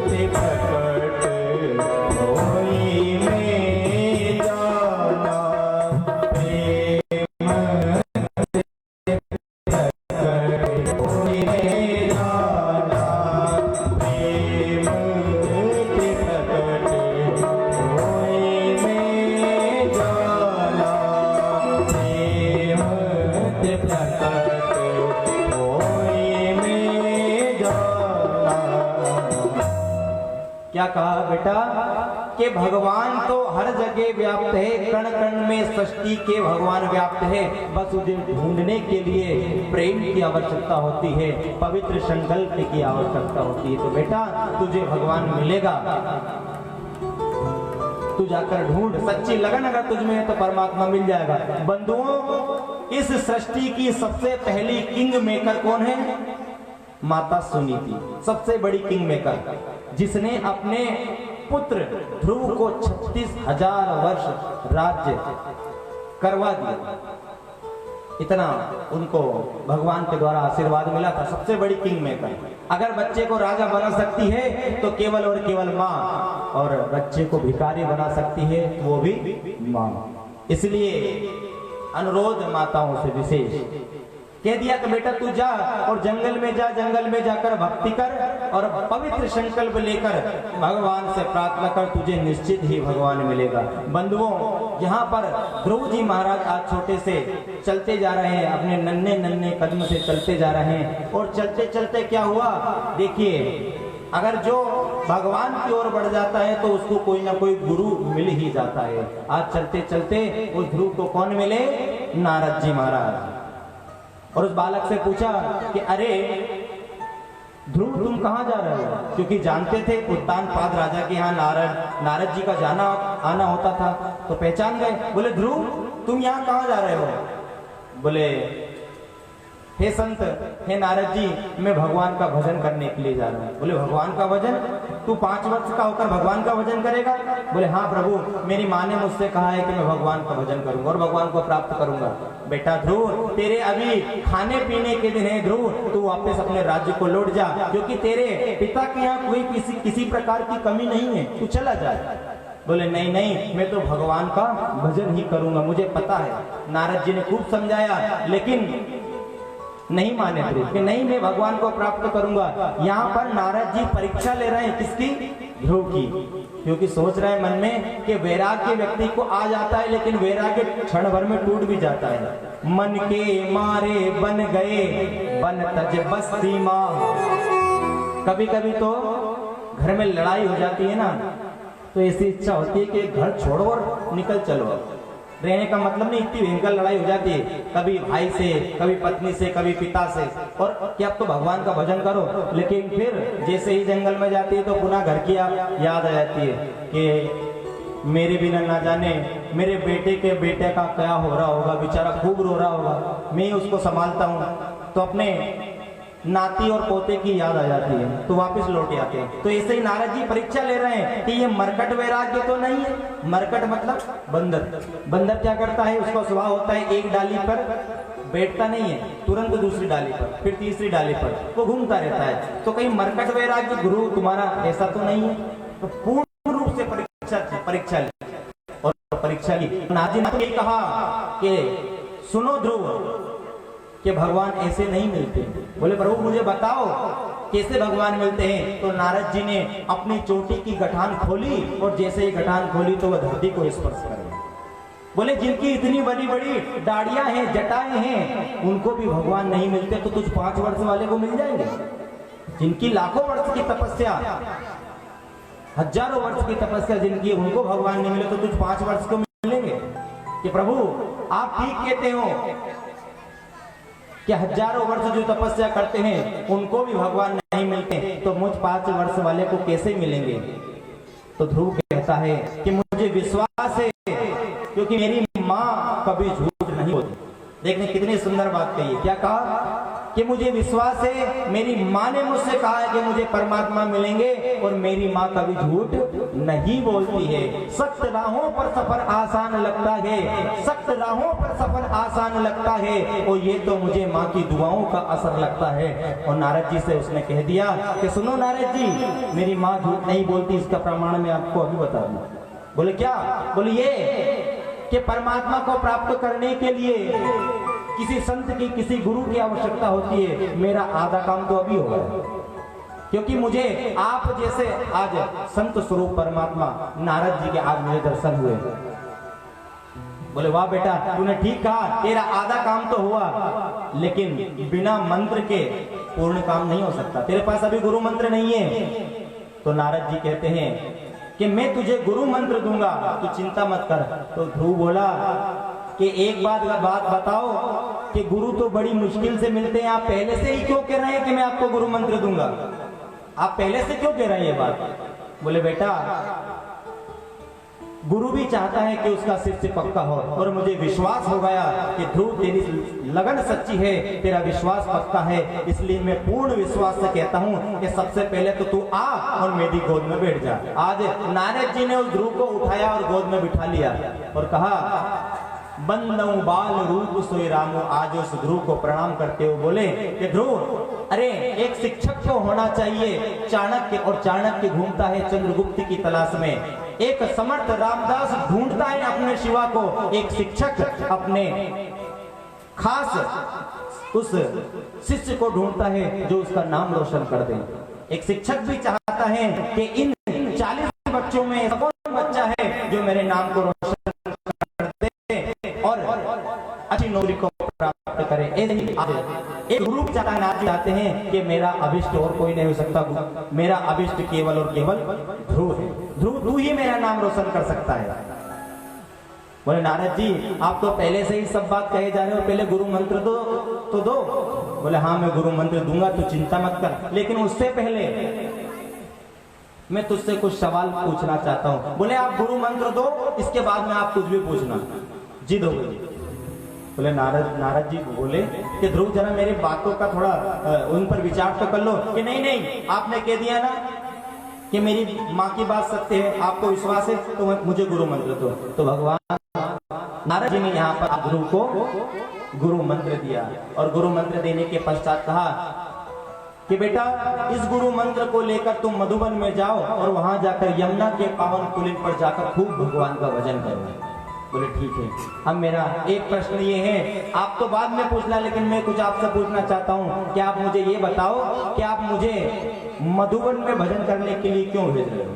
ते प्रकट होई में जाना, प्रेम ते प्रकट होई में जाना, प्रेम ते प्रकट होई में जाना, प्रेम ते प्रकट होई में जाना। क्या कहा बेटा कि भगवान तो हर जगह व्याप्त है, कण कण में सृष्टि के भगवान व्याप्त है, बस उसे ढूंढने के लिए प्रेम की आवश्यकता होती है, पवित्र संकल्प की आवश्यकता होती है। तो बेटा तुझे भगवान मिलेगा, तू जाकर ढूंढ, सच्ची लगन अगर तुझ में है तो परमात्मा मिल जाएगा। बंधुओं, इस सृष्टि की सबसे पहली किंग मेकर कौन है? माता सुनीति, सबसे बड़ी किंग मेकर, जिसने अपने पुत्र ध्रुव को 36,000 वर्ष राज्य करवा दिया। इतना उनको भगवान के द्वारा आशीर्वाद मिला था, सबसे बड़ी किंग मेकर। अगर बच्चे को राजा बना सकती है तो केवल और केवल माँ, और बच्चे को भिखारी बना सकती है वो भी माँ। इसलिए अनुरोध माताओं से विशेष कह दिया कि बेटा तू जा और जंगल में जा, जंगल में जाकर भक्ति कर और पवित्र संकल्प लेकर भगवान से प्रार्थना कर, तुझे निश्चित ही भगवान मिलेगा। बंधुओं, यहाँ पर ध्रुव जी महाराज आज छोटे से चलते जा रहे हैं, अपने नन्हे नन्हे कदम से चलते जा रहे हैं, और चलते चलते क्या हुआ देखिए, अगर जो भगवान की ओर बढ़ जाता है तो उसको कोई ना कोई गुरु मिल ही जाता है। आज चलते चलते उस ध्रुव को कौन मिले? नारद जी महाराज। और उस बालक से पूछा कि अरे ध्रुव तुम कहाँ जा रहे हो? क्योंकि जानते थे उत्तानपाद राजा के यहाँ नारद जी का जाना आना होता था, तो पहचान गए। बोले ध्रुव तुम यहाँ कहाँ जा रहे हो? बोले हे संत, हे नारद जी, मैं भगवान का भजन करने के लिए जा रहा हूँ। बोले भगवान का भजन? तू 5 वर्ष का होकर भगवान का भजन करेगा? बोले हाँ प्रभु, मेरी माँ ने मुझसे कहा है कि मैं भगवान का भजन करूंगा और भगवान को प्राप्त करूंगा। बेटा ध्रुव, तेरे अभी खाने पीने के दिन है ध्रुव, तू वापस अपने राज्य को लौट जा, क्योंकि तेरे पिता के यहाँ कोई किसी प्रकार की कमी नहीं है, तू चला जा। बोले नहीं नहीं, मैं तो भगवान का भजन ही करूंगा, मुझे पता है। नारद जी ने खूब समझाया, लेकिन नहीं माने थे कि नहीं, मैं भगवान को प्राप्त करूंगा। यहाँ पर नारद जी परीक्षा ले रहे हैं, किसकी? ध्रुव की, क्योंकि सोच रहे हैं मन में कि वैराग्य व्यक्ति को आ जाता है, लेकिन वैराग्य क्षण भर में टूट भी जाता है। मन के मारे बन गए बन तज बस्ती माँ। कभी कभी तो घर में लड़ाई हो जाती है ना, तो ऐसी इच्छा होती है कि घर छोड़ो और निकल चलो। रहने का मतलब नहीं, इतनी भयंकर लड़ाई हो जाती है, कभी भाई से, कभी पत्नी से, कभी पिता से, और कि अब तो भगवान का भजन करो, लेकिन फिर जैसे ही जंगल में जाती है तो पुनः घर की याद आ जाती है कि मेरे बिना ना जाने मेरे बेटे का क्या हो रहा होगा, बेचारा खूब रो रहा होगा, मैं ही उसको संभालता हूँ। तो अपने नाती और पोते की याद आ जाती है, तो वापस लौट आते हैं। तो ऐसे ही नारद जी परीक्षा ले रहे हैं कि ये मरकट वैराग्य तो नहीं है। मरकट मतलब बंदर। बंदर क्या करता है, उसका स्वभाव होता है एक डाली पर बैठता नहीं है, तुरंत दूसरी डाली पर, फिर तीसरी डाली पर वो घूमता रहता है। तो कहीं मरकट वैराग्य गुरु तुम्हारा ऐसा तो नहीं है? तो पूर्ण रूप से परीक्षा ली और परीक्षा ली। नारद जी ने कहा कि सुनो ध्रुव, कि भगवान ऐसे नहीं मिलते। बोले प्रभु मुझे बताओ कैसे भगवान मिलते हैं? तो नारद जी ने अपनी चोटी की गठान खोली, और जैसे ही गठान खोली तो वह धरती को स्पर्श कर गई। बोले जिनकी इतनी बड़ी बड़ी दाढ़ियां हैं, जटाएं हैं, उनको भी भगवान नहीं मिलते, तो तुझ 5 वर्ष वाले को मिल जाएंगे? जिनकी लाखों वर्ष की तपस्या, हजारों वर्ष की तपस्या जिनकी, उनको भगवान नहीं मिले, तो तुझ 5 वर्ष को मिलेंगे? कि प्रभु आप ठीक कहते हो कि हजारों वर्ष जो तपस्या करते हैं उनको भी भगवान नहीं मिलते, तो मुझ 5 वर्ष वाले को कैसे मिलेंगे? तो ध्रुव कहता है कि मुझे विश्वास है, क्योंकि मेरी माँ कभी झूठ नहीं बोलती। देखने कितनी सुंदर बात कही। क्या कहा कि मुझे विश्वास है, मेरी माँ ने मुझसे कहा है कि मुझे परमात्मा मिलेंगे, और मेरी माँ कभी झूठ नहीं बोलती है। सख्त राहों पर सफर आसान लगता है, सख्त राहों पर सफर आसान लगता है, और ये तो मुझे माँ की दुआओं का असर लगता है। और नारद जी से उसने कह दिया कि सुनो नारद जी, मेरी माँ झूठ नहीं बोलती, इसका प्रमाण मैं आपको अभी बता दूं। बोले क्या? बोले ये कि परमात्मा को प्राप्त करने के लिए किसी संत की, किसी गुरु की आवश्यकता होती है। मेरा आधा काम तो अभी होगा, क्योंकि मुझे आप जैसे आज संत स्वरूप परमात्मा नारद जी के आज मुझे दर्शन हुए। बोले वाह बेटा, तूने ठीक कहा, तेरा आधा काम तो हुआ, लेकिन बिना मंत्र के पूर्ण काम नहीं हो सकता। तेरे पास अभी गुरु मंत्र नहीं है। तो नारद जी कहते हैं कि मैं तुझे गुरु मंत्र दूंगा, तू चिंता मत कर। तो ध्रुव बोला कि एक बात बताओ कि गुरु तो बड़ी मुश्किल से मिलते हैं, आप पहले से ही क्यों कह रहे हैं कि मैं आपको गुरु मंत्र दूंगा? आप पहले से क्यों कह रहे हैं ये बात? बोले बेटा, गुरु भी चाहता है कि उसका शिष्य पक्का हो, और मुझे विश्वास हो गया कि ध्रुव तेरी लगन सच्ची है, तेरा विश्वास पक्का है, इसलिए मैं पूर्ण विश्वास से कहता हूं कि सबसे पहले तो तू आ और मेरी गोद में बैठ जा। आज नारद जी ने उस ध्रुव को उठाया और गोद में बिठा लिया और कहा, बंदऊ बाल रूप सोई रामो। आज उस ध्रुव को प्रणाम करते हुए बोले कि ध्रुव, अरे एक शिक्षक को होना चाहिए चाणक्य, और चाणक्य घूमता है चंद्रगुप्त की तलाश में। एक समर्थ रामदास ढूंढता है अपने शिवा को, एक शिक्षक अपने खास उस शिष्य को ढूंढता है जो उसका नाम रोशन कर दे। एक शिक्षक भी चाहता है कि इन 40 बच्चों में कौन बच्चा है जो मेरे नाम को रोशन और अच्छी नौकरी को प्राप्त करे। एक गुरु चाहते हैं कि मेरा अभिष्ट और कोई नहीं हो सकता, मेरा अभिष्ट केवल और केवल ध्रुव है, ध्रुव ही मेरा नाम रोशन कर सकता है। बोले नारद जी, आप तो पहले से ही सब बात कहे जा रहे हो, पहले गुरु मंत्र तो दो। बोले हाँ, मैं गुरु मंत्र दूंगा, तू चिंता मत कर, लेकिन उससे पहले मैं तुझसे कुछ सवाल पूछना चाहता हूँ। बोले आप गुरु मंत्र दो, इसके बाद में आप कुछ भी पूछना। जिद हो गई। बोले नारद जी बोले कि ध्रुव जरा मेरी बातों का थोड़ा उन पर विचार तो कर लो। कि नहीं, आपने कह दिया ना कि मेरी माँ की बात सत्य है, आपको विश्वास है, तो मुझे गुरु मंत्र दो। तो भगवान नारद जी ने यहाँ पर ध्रुव को गुरु मंत्र दिया, और गुरु मंत्र देने के पश्चात कहा कि बेटा, इस गुरु मंत्र को लेकर तुम मधुबन में जाओ और वहां जाकर यमुना के पावन कुलीन पर जाकर खूब भगवान का भजन करो। बोले ठीक है। अब मेरा एक प्रश्न ये है, आप तो बाद में पूछना, लेकिन मैं कुछ आपसे पूछना चाहता हूँ कि आप मुझे ये बताओ कि आप मुझे मधुबन में भजन करने के लिए क्यों भेज रहे हो?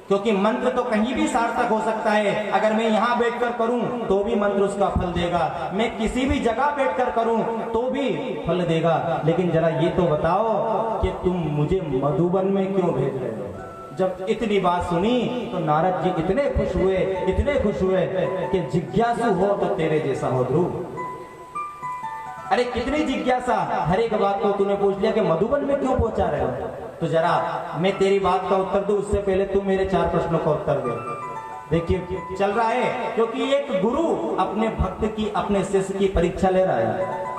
क्योंकि मंत्र तो कहीं भी सार्थक हो सकता है। अगर मैं यहाँ बैठकर करूं तो भी मंत्र उसका फल देगा, मैं किसी भी जगह बैठकर करूं तो भी फल देगा, लेकिन जरा ये तो बताओ कि तुम मुझे मधुबन में क्यों भेज रहे हो? जब इतनी बात सुनी तो नारद जी इतने खुश हुए कि जिज्ञासु हो तो तेरे जैसा हो ध्रुव। अरे कितनी जिज्ञासा, हर एक बात को तूने पूछ लिया कि मधुबन में क्यों पहुंचा रहे हो? तो जरा मैं तेरी बात का उत्तर दूं, उससे पहले तू मेरे 4 प्रश्नों का उत्तर दे। देखिए चल रहा है, क्योंकि एक गुरु अपने भक्त की, अपने शिष्य की परीक्षा ले रहा है।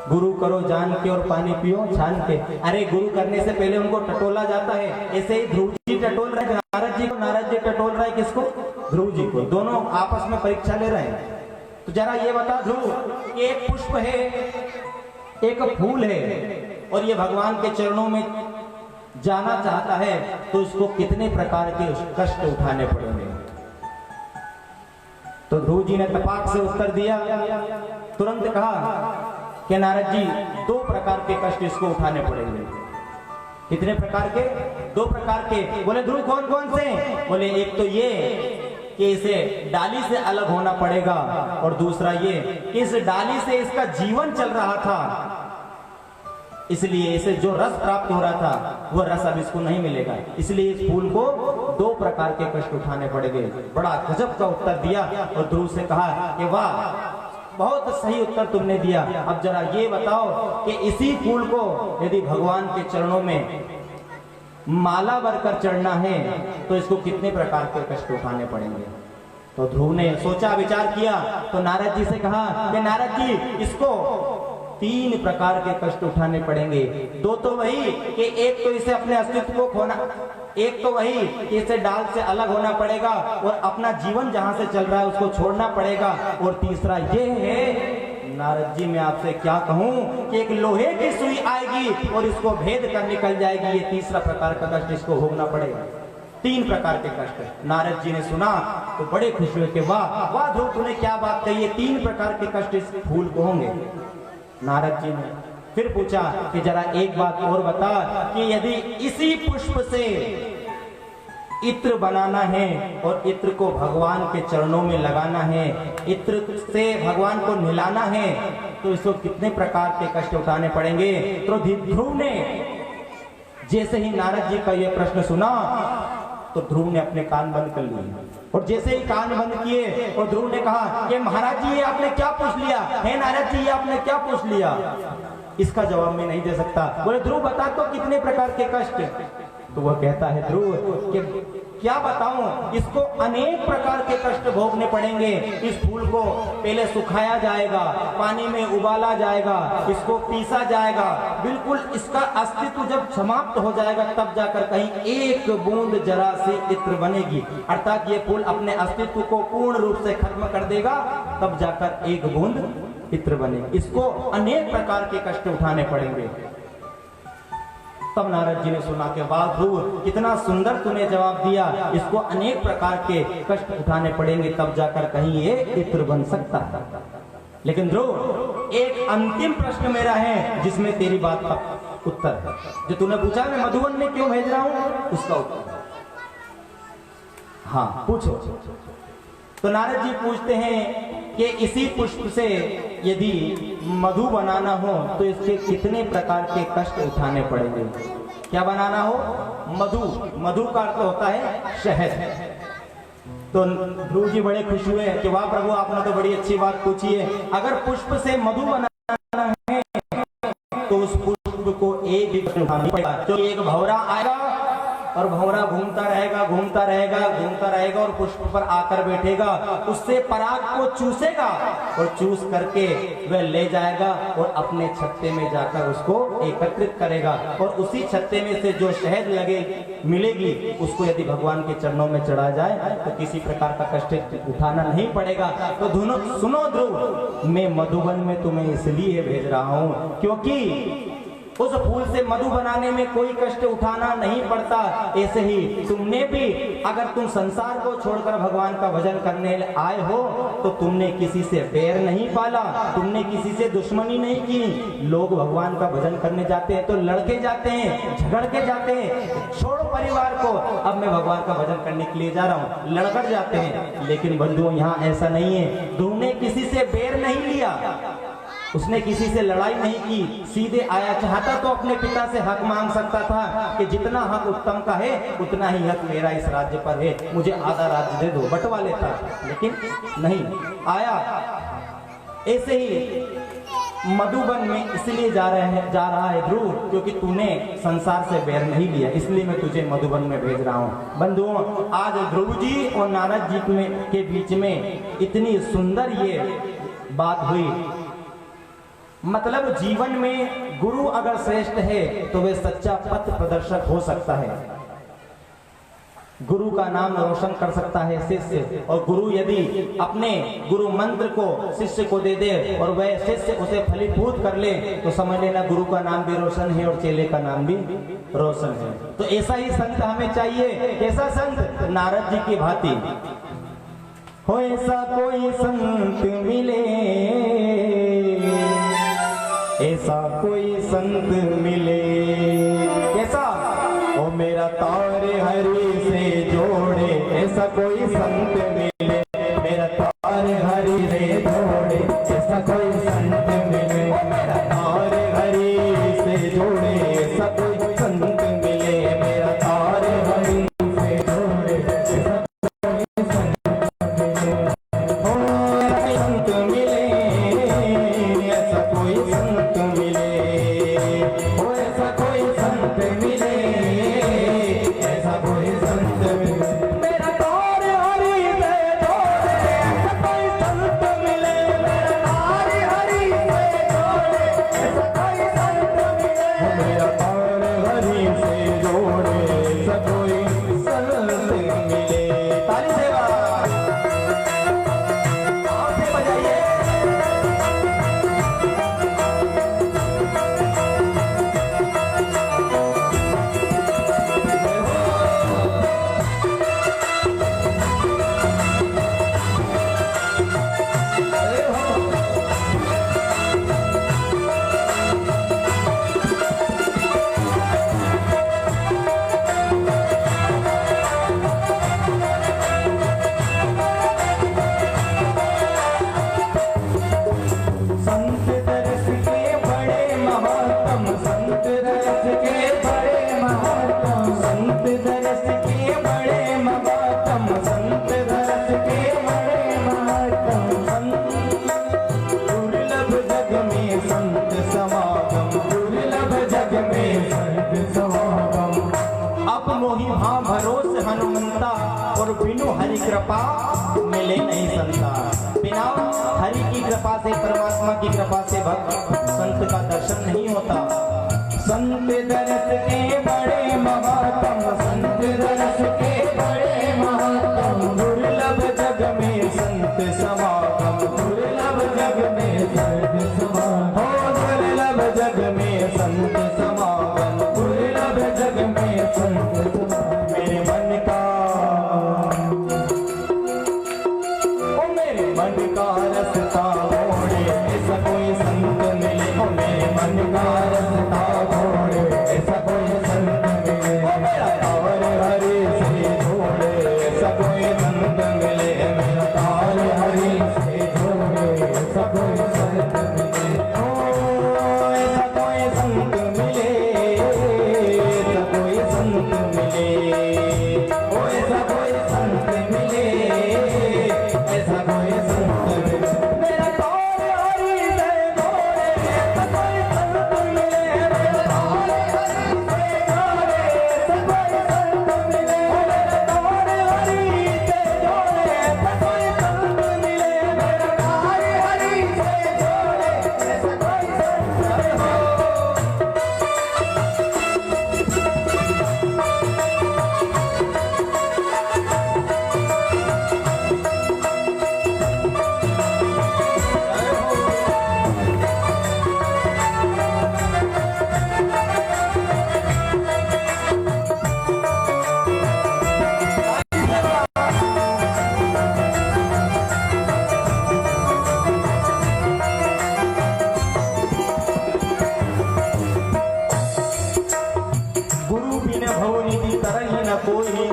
गुरु करो जान के और पानी पियो छान के। अरे गुरु करने से पहले उनको टटोला जाता है। ऐसे ही ध्रुव जी टटोल रहे नारद जी को, नारद जी टटोल रहे किसको? ध्रुव जी को। दोनों आपस में परीक्षा ले रहे हैं। तो जरा ये बता ध्रुव, एक पुष्प है, एक फूल है, और ये भगवान के चरणों में जाना चाहता है, तो उसको कितने प्रकार के कष्ट उठाने पड़ेंगे? तो ध्रुव जी ने तपाक से उत्तर दिया, तुरंत कहा कि नारद जी 2 प्रकार के कष्ट इसको उठाने पड़ेंगे। कितने प्रकार के? 2 प्रकार के। बोले ध्रुव कौन कौन से? बोले एक तो ये कि इसे डाली से अलग होना पड़ेगा, और दूसरा ये कि इस डाली से इसका जीवन चल रहा था, इसलिए इसे जो रस प्राप्त हो रहा था वह रस अब इसको नहीं मिलेगा, इसलिए इस फूल को 2 प्रकार के कष्ट उठाने पड़ेंगे। बड़ा गजब का उत्तर दिया, और ध्रुव से कहा कि वाह, बहुत सही उत्तर तुमने दिया। अब जरा ये बताओ कि इसी फूल को यदि भगवान के चरणों में माला भरकर चढ़ना है तो इसको कितने प्रकार के कष्ट उठाने पड़ेंगे? तो ध्रुव ने सोचा विचार किया तो नारद जी से कहा कि नारद जी इसको 3 प्रकार के कष्ट उठाने पड़ेंगे। दो तो वही कि एक तो इसे अपने अस्तित्व को खोना, एक तो वही कि इसे डाल से अलग होना पड़ेगा और अपना जीवन जहां से चल रहा है उसको छोड़ना पड़ेगा, और तीसरा ये है नारद जी मैं आपसे क्या कहूं कि एक लोहे की सुई आएगी और इसको भेद कर निकल जाएगी। ये तीसरा प्रकार का कष्ट इसको भोगना पड़ेगा। 3 प्रकार के कष्ट। नारद जी ने सुना तो बड़े खुश हुए कि वाह वाह ध्रुव तूने क्या बात कही है, 3 प्रकार के कष्ट इस फूल को होंगे। नारद जी ने फिर पूछा कि जरा एक बात और बता कि यदि इसी पुष्प से इत्र बनाना है और इत्र को भगवान के चरणों में लगाना है, इत्र से भगवान को नहलाना है, तो इसको कितने प्रकार के कष्ट उठाने पड़ेंगे? तो ध्रुव ने जैसे ही नारद जी का यह प्रश्न सुना तो ध्रुव ने अपने कान बंद कर लिए, और जैसे ही कान बंद किए और ध्रुव ने कहा कि महाराज जी ये आपने क्या पूछ लिया है? नारद जी ये आपने क्या पूछ लिया? इसका जवाब मैं नहीं दे सकता। बोले ध्रुव बता तो कितने प्रकार के कष्ट? तो वह कहता है ध्रुव कि क्या बताऊं, इसको अनेक प्रकार के कष्ट भोगने पड़ेंगे। इस फूल को पहले सुखाया जाएगा, पानी में उबाला जाएगा, इसको पीसा जाएगा, बिल्कुल इसका अस्तित्व जब समाप्त हो जाएगा तब जाकर कहीं एक बूंद जरा सी इत्र बनेगी, अर्थात ये फूल अपने अस्तित्व को पूर्ण रूप से खत्म कर देगा तब जाकर एक बूंद इत्र बनेगी। इसको अनेक प्रकार के कष्ट उठाने पड़ेंगे। तब नारद जी ने सुना कि वाह ध्रुव कितना सुंदर तूने जवाब दिया, इसको अनेक प्रकार के कष्ट उठाने पड़ेंगे तब जाकर कहीं ये इत्र बन सकता है। लेकिन ध्रुव एक अंतिम प्रश्न मेरा है जिसमें तेरी बात का उत्तर है। जो तूने पूछा मैं मधुवन में क्यों भेज रहा हूं उसका उत्तर। हाँ पूछो। तो नारद जी पूछते हैं कि इसी पुष्प से यदि मधु बनाना हो तो इसके कितने प्रकार के कष्ट उठाने पड़ेंगे? क्या बनाना हो? मधु। मधु का अर्थ होता है शहद। तो ध्रुव जी बड़े खुश हुए कि वाह प्रभु आपने तो बड़ी अच्छी बात पूछी है। अगर पुष्प से मधु बनाना है तो उस पुष्प को एक भी कष्ट उठाना पड़ेगा। तो एक भंवरा आएगा और भंवरा घूमता रहेगा घूमता रहेगा घूमता रहेगा और पुष्प पर आकर बैठेगा, उससे पराग को चूसेगा और चूस करके वह ले जाएगा और अपने छत्ते में जाकर उसको एकत्रित करेगा, और उसी छत्ते में से जो शहद लगे मिलेगी उसको यदि भगवान के चरणों में चढ़ा जाए तो किसी प्रकार का कष्ट उठाना नहीं पड़ेगा। तो दोनों सुनो ध्रुव, मैं मधुबन में तुम्हें इसलिए भेज रहा हूं क्योंकि उस फूल से मधु बनाने में कोई कष्ट उठाना नहीं पड़ता। ऐसे ही तुमने भी अगर तुम संसार को छोड़कर भगवान का भजन करने आए हो तो तुमने किसी से बैर नहीं पाला, तुमने किसी से दुश्मनी नहीं की। लोग भगवान का भजन करने जाते हैं तो लड़के जाते हैं, झगड़ के जाते हैं, छोड़ो परिवार को, अब मैं भगवान का भजन करने के लिए जा रहा हूँ, लड़कर जाते हैं। लेकिन बंधुओं यहाँ ऐसा नहीं है। तुमने किसी से बैर नहीं लिया, उसने किसी से लड़ाई नहीं की, सीधे आया। चाहता तो अपने पिता से हक मांग सकता था कि जितना हक उत्तम का है उतना ही हक मेरा इस राज्य पर है, मुझे आधा राज्य दे दो, बंटवा लेता। लेकिन नहीं आया। ऐसे ही मधुबन में इसलिए जा रहा है ध्रुव क्योंकि तूने संसार से बैर नहीं लिया, इसलिए मैं तुझे मधुबन में भेज रहा हूँ। बंधुओं आज ध्रुव जी और नारद जी के बीच में इतनी सुंदर ये बात हुई। मतलब जीवन में गुरु अगर श्रेष्ठ है तो वे सच्चा पथ प्रदर्शक हो सकता है, गुरु का नाम रोशन कर सकता है शिष्य। और गुरु यदि अपने गुरु मंत्र को शिष्य को दे दे और वह शिष्य उसे फलीभूत कर ले तो समझ लेना गुरु का नाम भी रोशन है और चेले का नाम भी रोशन है। तो ऐसा ही संत हमें चाहिए। कैसा संत? नारद जी की भांति हो ऐसा कोई संत मिले, ऐसा कोई संत मिले। कैसा? ओ मेरा तारे हरि से जोड़े, ऐसा कोई संत मिले। मेरा तारे हरि से जोड़े, ऐसा कोई संत मिले। मेरा तारे हरि से जोड़े, ऐसा कोई संत मिले। मेरा तारे हरि से जोड़े, ऐसा कोई संत मिले। ओ संत मिले, कृपा से, परमात्मा की कृपा से भक्त संत का दर्शन नहीं होता। संत दर्श के बड़े महात्म, संत दर्श के बड़े महात्म, दुर्लभ जग में संत समागम, दुर्लभ जग में संत समागम, हो दुर्लभ जग में संत समागम, दुर्लभ जग में संत समागम। मेरे मन का, ओ मेरे मन का रस्ता मोड़े, ऐसा कोई संत मिले, ओ मेरे मन का रस्ता मोड़े, ऐसा कोई संत मिले, ओ मेरा तार हरि से जोड़े, ऐसा कोई संत मिले, मेरा तार हरि से जोड़े, ऐसा कोई संत मिले, ओ ऐसा कोई संत मिले, ऐसा कोई संत मिले, ओ ऐसा कोई संत मिले, ऐसा कोई संत मिले, मेरा तार हरि से जोड़े, ऐसा कोई संत मिले, मेरा तार हरि से जोड़े, ऐसा कोई संत मिले, मेरा तार हरि से जोड़े, ऐसा कोई संत मिले, मेरा तार हरि से जोड़े, ऐसा कोई संत मिले। गुरु बिन भवनिधि तरहि न कोई,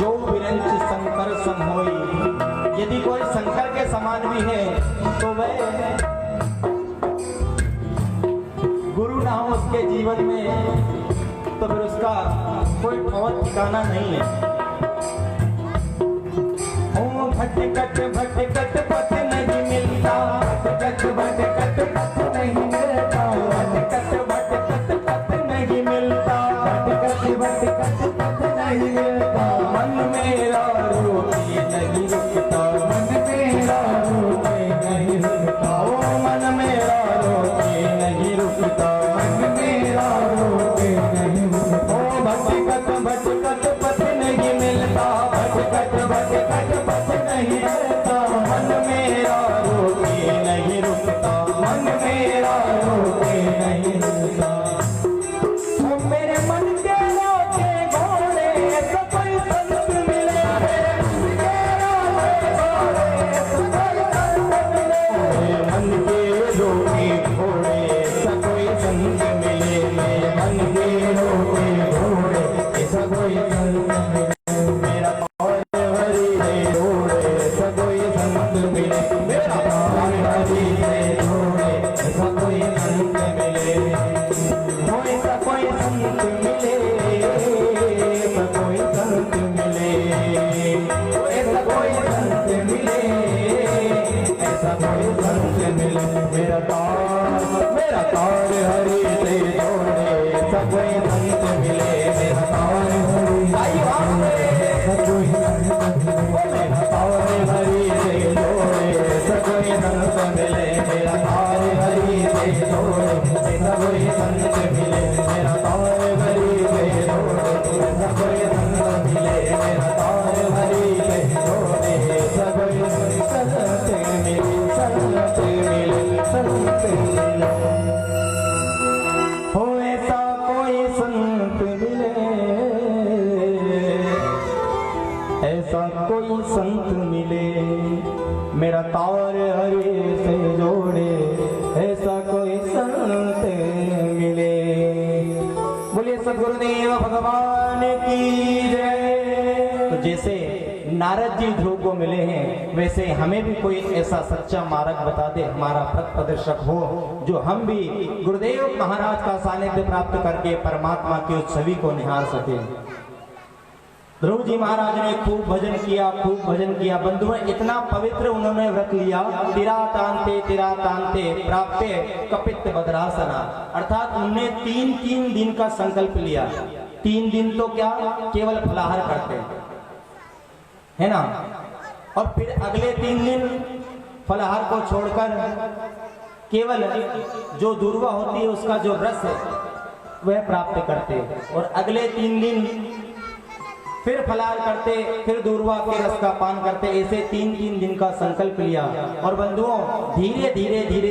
जो विरंच शंकर सम होई। यदि कोई शंकर के समान भी है तो वह गुरु ना हो उसके जीवन में तो फिर उसका कोई ठौर ठिकाना नहीं है। ओ भटकत भटकत पथ नहीं मिलता, भटकत भटकत पथ नहीं मिलता, भटकत भटकत पथ नहीं मिलता, भटकत भटकत पथ नहीं मिलता, मन मेरा रोके नहीं रुकता, मन मेरा रोके नहीं रुकता, ओ मन मेरा रोके नहीं रुकता, मन मेरा रोके नहीं रुकता, ओ भटकत भटकत पथ नहीं मिलता, भटकत भटकत पथ नहीं मिलता, मन मेरा रोके नहीं रुकता, मन मेरा रोके नहीं रुकता। ओ मेरे मन के रोके घोड़े, ऐसा कोई संत मिले, मेरे मन के रोके घोड़े, ऐसा कोई संत मिले, मेरे मन के रोके घोड़े, ऐसा कोई संत मिले, मेरे मन के रोके घोड़े, ऐसा कोई संत मिले, मेरा तार हरि से जोड़े, ऐसा कोई संत मिले, मेरा तार हरि से जोड़े, ऐसा कोई संत मिले, हो ऐसा कोई संत मिले, ऐसा कोई संत मिले, ऐसा कोई संत मिले, ऐसा कोई संत मिले, मेरा तार हरि से जोड़े, ऐसा कोई संत मिले, मेरा तार हरि ऐसा कोई संत मिले, मेरा तार हरि से जोड़े, ऐसा कोई संत मिले, मेरा तार हरि से जोड़े, ऐसा कोई संत मिले, मेरा तार हरि से जोड़े, ऐसा कोई संत मिले, मेरा तार हरि से जोड़े, ऐसा कोई संत मिले, संत मिले, संत मिले, हो ऐसा कोई संत मिले, ऐसा कोई संत मिले, मेरा तार हरि से जोड़े, ऐसा कोई संत मिले। बोलिए सद्गुरुदेव भगवान की जय। तो जैसे नारद जी ध्रुव को मिले हैं, वैसे हमें भी कोई ऐसा सच्चा मार्ग बता दे, हमारा पथ प्रदर्शक हो, जो हम भी गुरुदेव महाराज का सानिध्य प्राप्त करके परमात्मा की उस छवि को निहार सके। ध्रुव जी महाराज ने खूब भजन किया, खूब भजन किया। बंधुओं, इतना पवित्र उन्होंने व्रत लिया, तिरा तांते प्राप्ते कपित बद्रासना, अर्थात उन्होंने 3 दिन का संकल्प लिया। 3 दिन तो क्या, केवल फलाहार करते है ना, और फिर अगले 3 दिन फलाहार को छोड़कर केवल जो दूर्वा होती है उसका जो रस है वह प्राप्त करते, और अगले 3 दिन फिर फलाहार करते, फिर दूर्वा के रस का पान करते। ऐसे 3-3 दिन का संकल्प लिया, और बंधुओं धीरे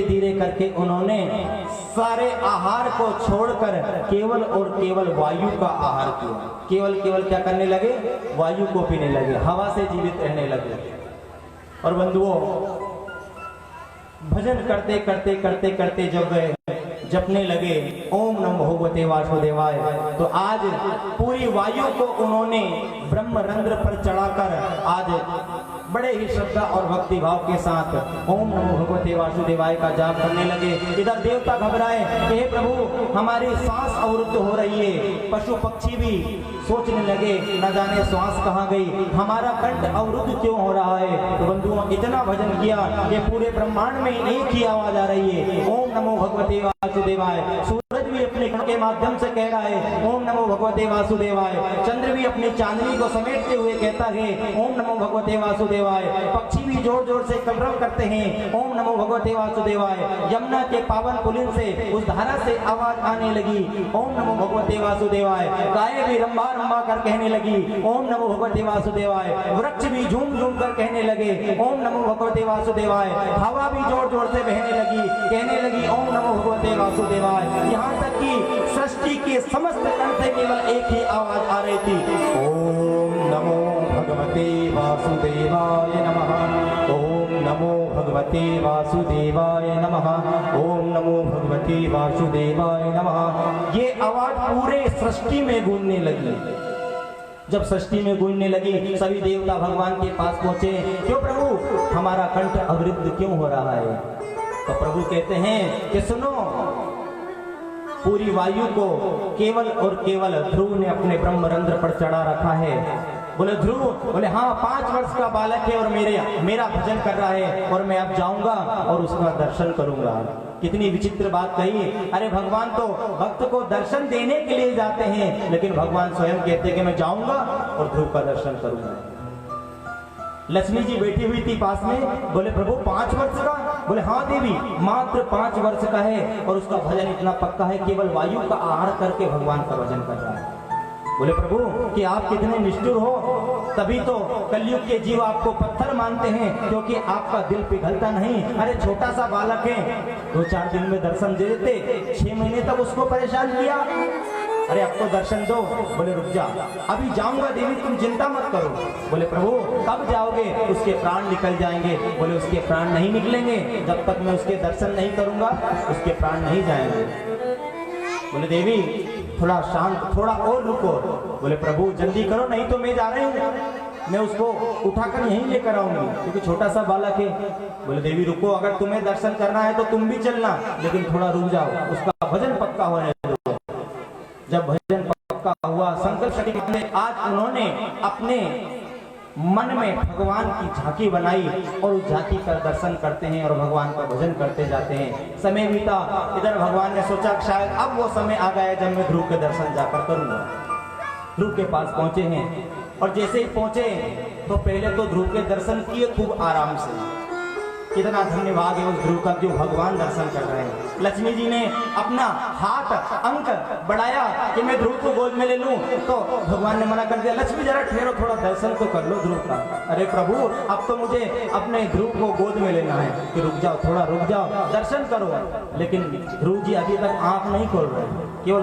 धीरे करके उन्होंने सारे आहार को छोड़कर केवल और केवल वायु का आहार किया। केवल क्या करने लगे? वायु को पीने लगे, हवा से जीवित रहने लगे। और बंधुओं भजन करते जब जपने लगे ओम नमो भगवते वासुदेवाय, तो आज पूरी वायु को उन्होंने ब्रह्मरंध्र पर चढ़ाकर आज बड़े ही श्रद्धा और भक्ति भाव के साथ ओम नमो भगवते वासुदेवाय का जाप करने लगे। इधर देवता घबराए, हे प्रभु हमारी सांस अवरुद्ध हो रही है। पशु पक्षी भी सोचने लगे न जाने श्वास कहाँ गई, हमारा कंठ अवरुद्ध क्यों हो रहा है। तो बंधुओं इतना भजन किया कि पूरे ब्रह्मांड में एक ही आवाज आ रही है, ओम नमो भगवते वासुदेवाय। सूरज भी अपने कण के माध्यम से कह रहा है ओम नमो भगवते वासुदेवाय। चंद्र भी अपनी चांदनी को समेटते हुए कहता है ओम नमो भगवते वासुदेवाय। पक्षी भी जोर से कलरव करते हैं ओम नमो भगवते वासुदेवाय। यमुना के पावन पुलिन से उस धारा से आवाज आने लगी ओम नमो भगवते वासुदेवाय। गाय भी रंबा कर कहने लगी ओम नमो भगवते वासुदेवाय। वृक्ष भी झूम कर कहने लगे ओम नमो भगवते वासुदेवाय। हवा भी जोर से बहने लगी, कहने लगी ओम नमो भगवते वासुदेवाय। यहाँ तक कि सृष्टि के समस्त कण से केवल एक ही आवाज आ रही थी, ओम नमो भगवते वासुदेवाय नमः, ओम नमो भगवते वासुदेवाय नमः, ओम नमो भगवते वासुदेवाय नमः। ये आवाज पूरे सृष्टि में गूंजने लगी। जब सृष्टि में गूंजने लगी सभी देवता भगवान के पास पहुंचे, क्यों प्रभु हमारा कंठ अवरुद्ध क्यों हो रहा है। तो प्रभु कहते हैं कि सुनो, पूरी वायु को केवल और केवल ध्रुव ने अपने ब्रह्मरंध्र पर चढ़ा रखा है। बोले ध्रुव, बोले हाँ 5 वर्ष का बालक है और मेरा भजन कर रहा है, और मैं अब जाऊंगा और उसका दर्शन करूंगा। कितनी विचित्र बात कही। अरे भगवान तो भक्त को दर्शन देने के लिए जाते हैं, लेकिन भगवान स्वयं कहते हैं कि मैं जाऊंगा और ध्रुव का दर्शन करूंगा। लक्ष्मी जी बैठी हुई थी पास में, बोले प्रभु 5 वर्ष का? बोले हाँ देवी मात्र 5 वर्ष का है, और उसका भजन इतना पक्का है केवल वायु का आहार करके भगवान का भजन कर रहा है। बोले प्रभु कि आप कितने निष्ठुर हो, तभी तो कलयुग के जीव आपको पत्थर मानते हैं, क्योंकि आपका दिल पिघलता नहीं। अरे छोटा सा बालक है, 2-4 दिन में दर्शन दे देते, 6 महीने तक उसको परेशान किया। अरे अब तो दर्शन दो। बोले रुक जा, अभी जाऊंगा देवी, तुम चिंता मत करो। बोले प्रभु कब जाओगे? उसके प्राण निकल जाएंगे। बोले उसके प्राण नहीं निकलेंगे, जब तक मैं उसके दर्शन नहीं करूंगा उसके प्राण नहीं जाएंगे। बोले देवी थोड़ा शांत, थोड़ा और रुको। बोले प्रभु जल्दी करो, नहीं तो मैं जा रही हूँ, मैं उसको उठाकर यहीं लेकर आऊंगी, क्योंकि छोटा सा बालक है। बोले देवी रुको, अगर तुम्हें दर्शन करना है तो तुम भी चलना, लेकिन थोड़ा रुक जाओ, उसका भजन पक्का होने दो। जब भजन पक्का हुआ, संकल्प शक्ति आज उन्होंने अपने मन में भगवान की झांकी बनाई और उस झांकी का दर्शन करते हैं और भगवान का भजन करते जाते हैं। समय बीता, इधर भगवान ने सोचा शायद अब वो समय आ गया जब मैं ध्रुव के दर्शन जाकर करूंगा। ध्रुव के पास पहुंचे हैं, और जैसे ही पहुंचे तो पहले तो ध्रुव के दर्शन किए खूब आराम से। कितना धन्यवाद है उस ध्रुव का जो भगवान दर्शन कर रहे हैं। लक्ष्मी जी ने अपना हाथ अंक बढ़ाया कि मैं ध्रुव को गोद में ले लूं, तो भगवान ने मना कर दिया, लक्ष्मी जरा ठहरो, थोड़ा दर्शन तो कर लो ध्रुव का। अरे प्रभु अब तो मुझे अपने ध्रुव को गोद में लेना है। कि रुक जाओ, थोड़ा रुक जाओ, दर्शन करो। लेकिन ध्रुव जी अभी तक आंख नहीं खोल रहे, केवल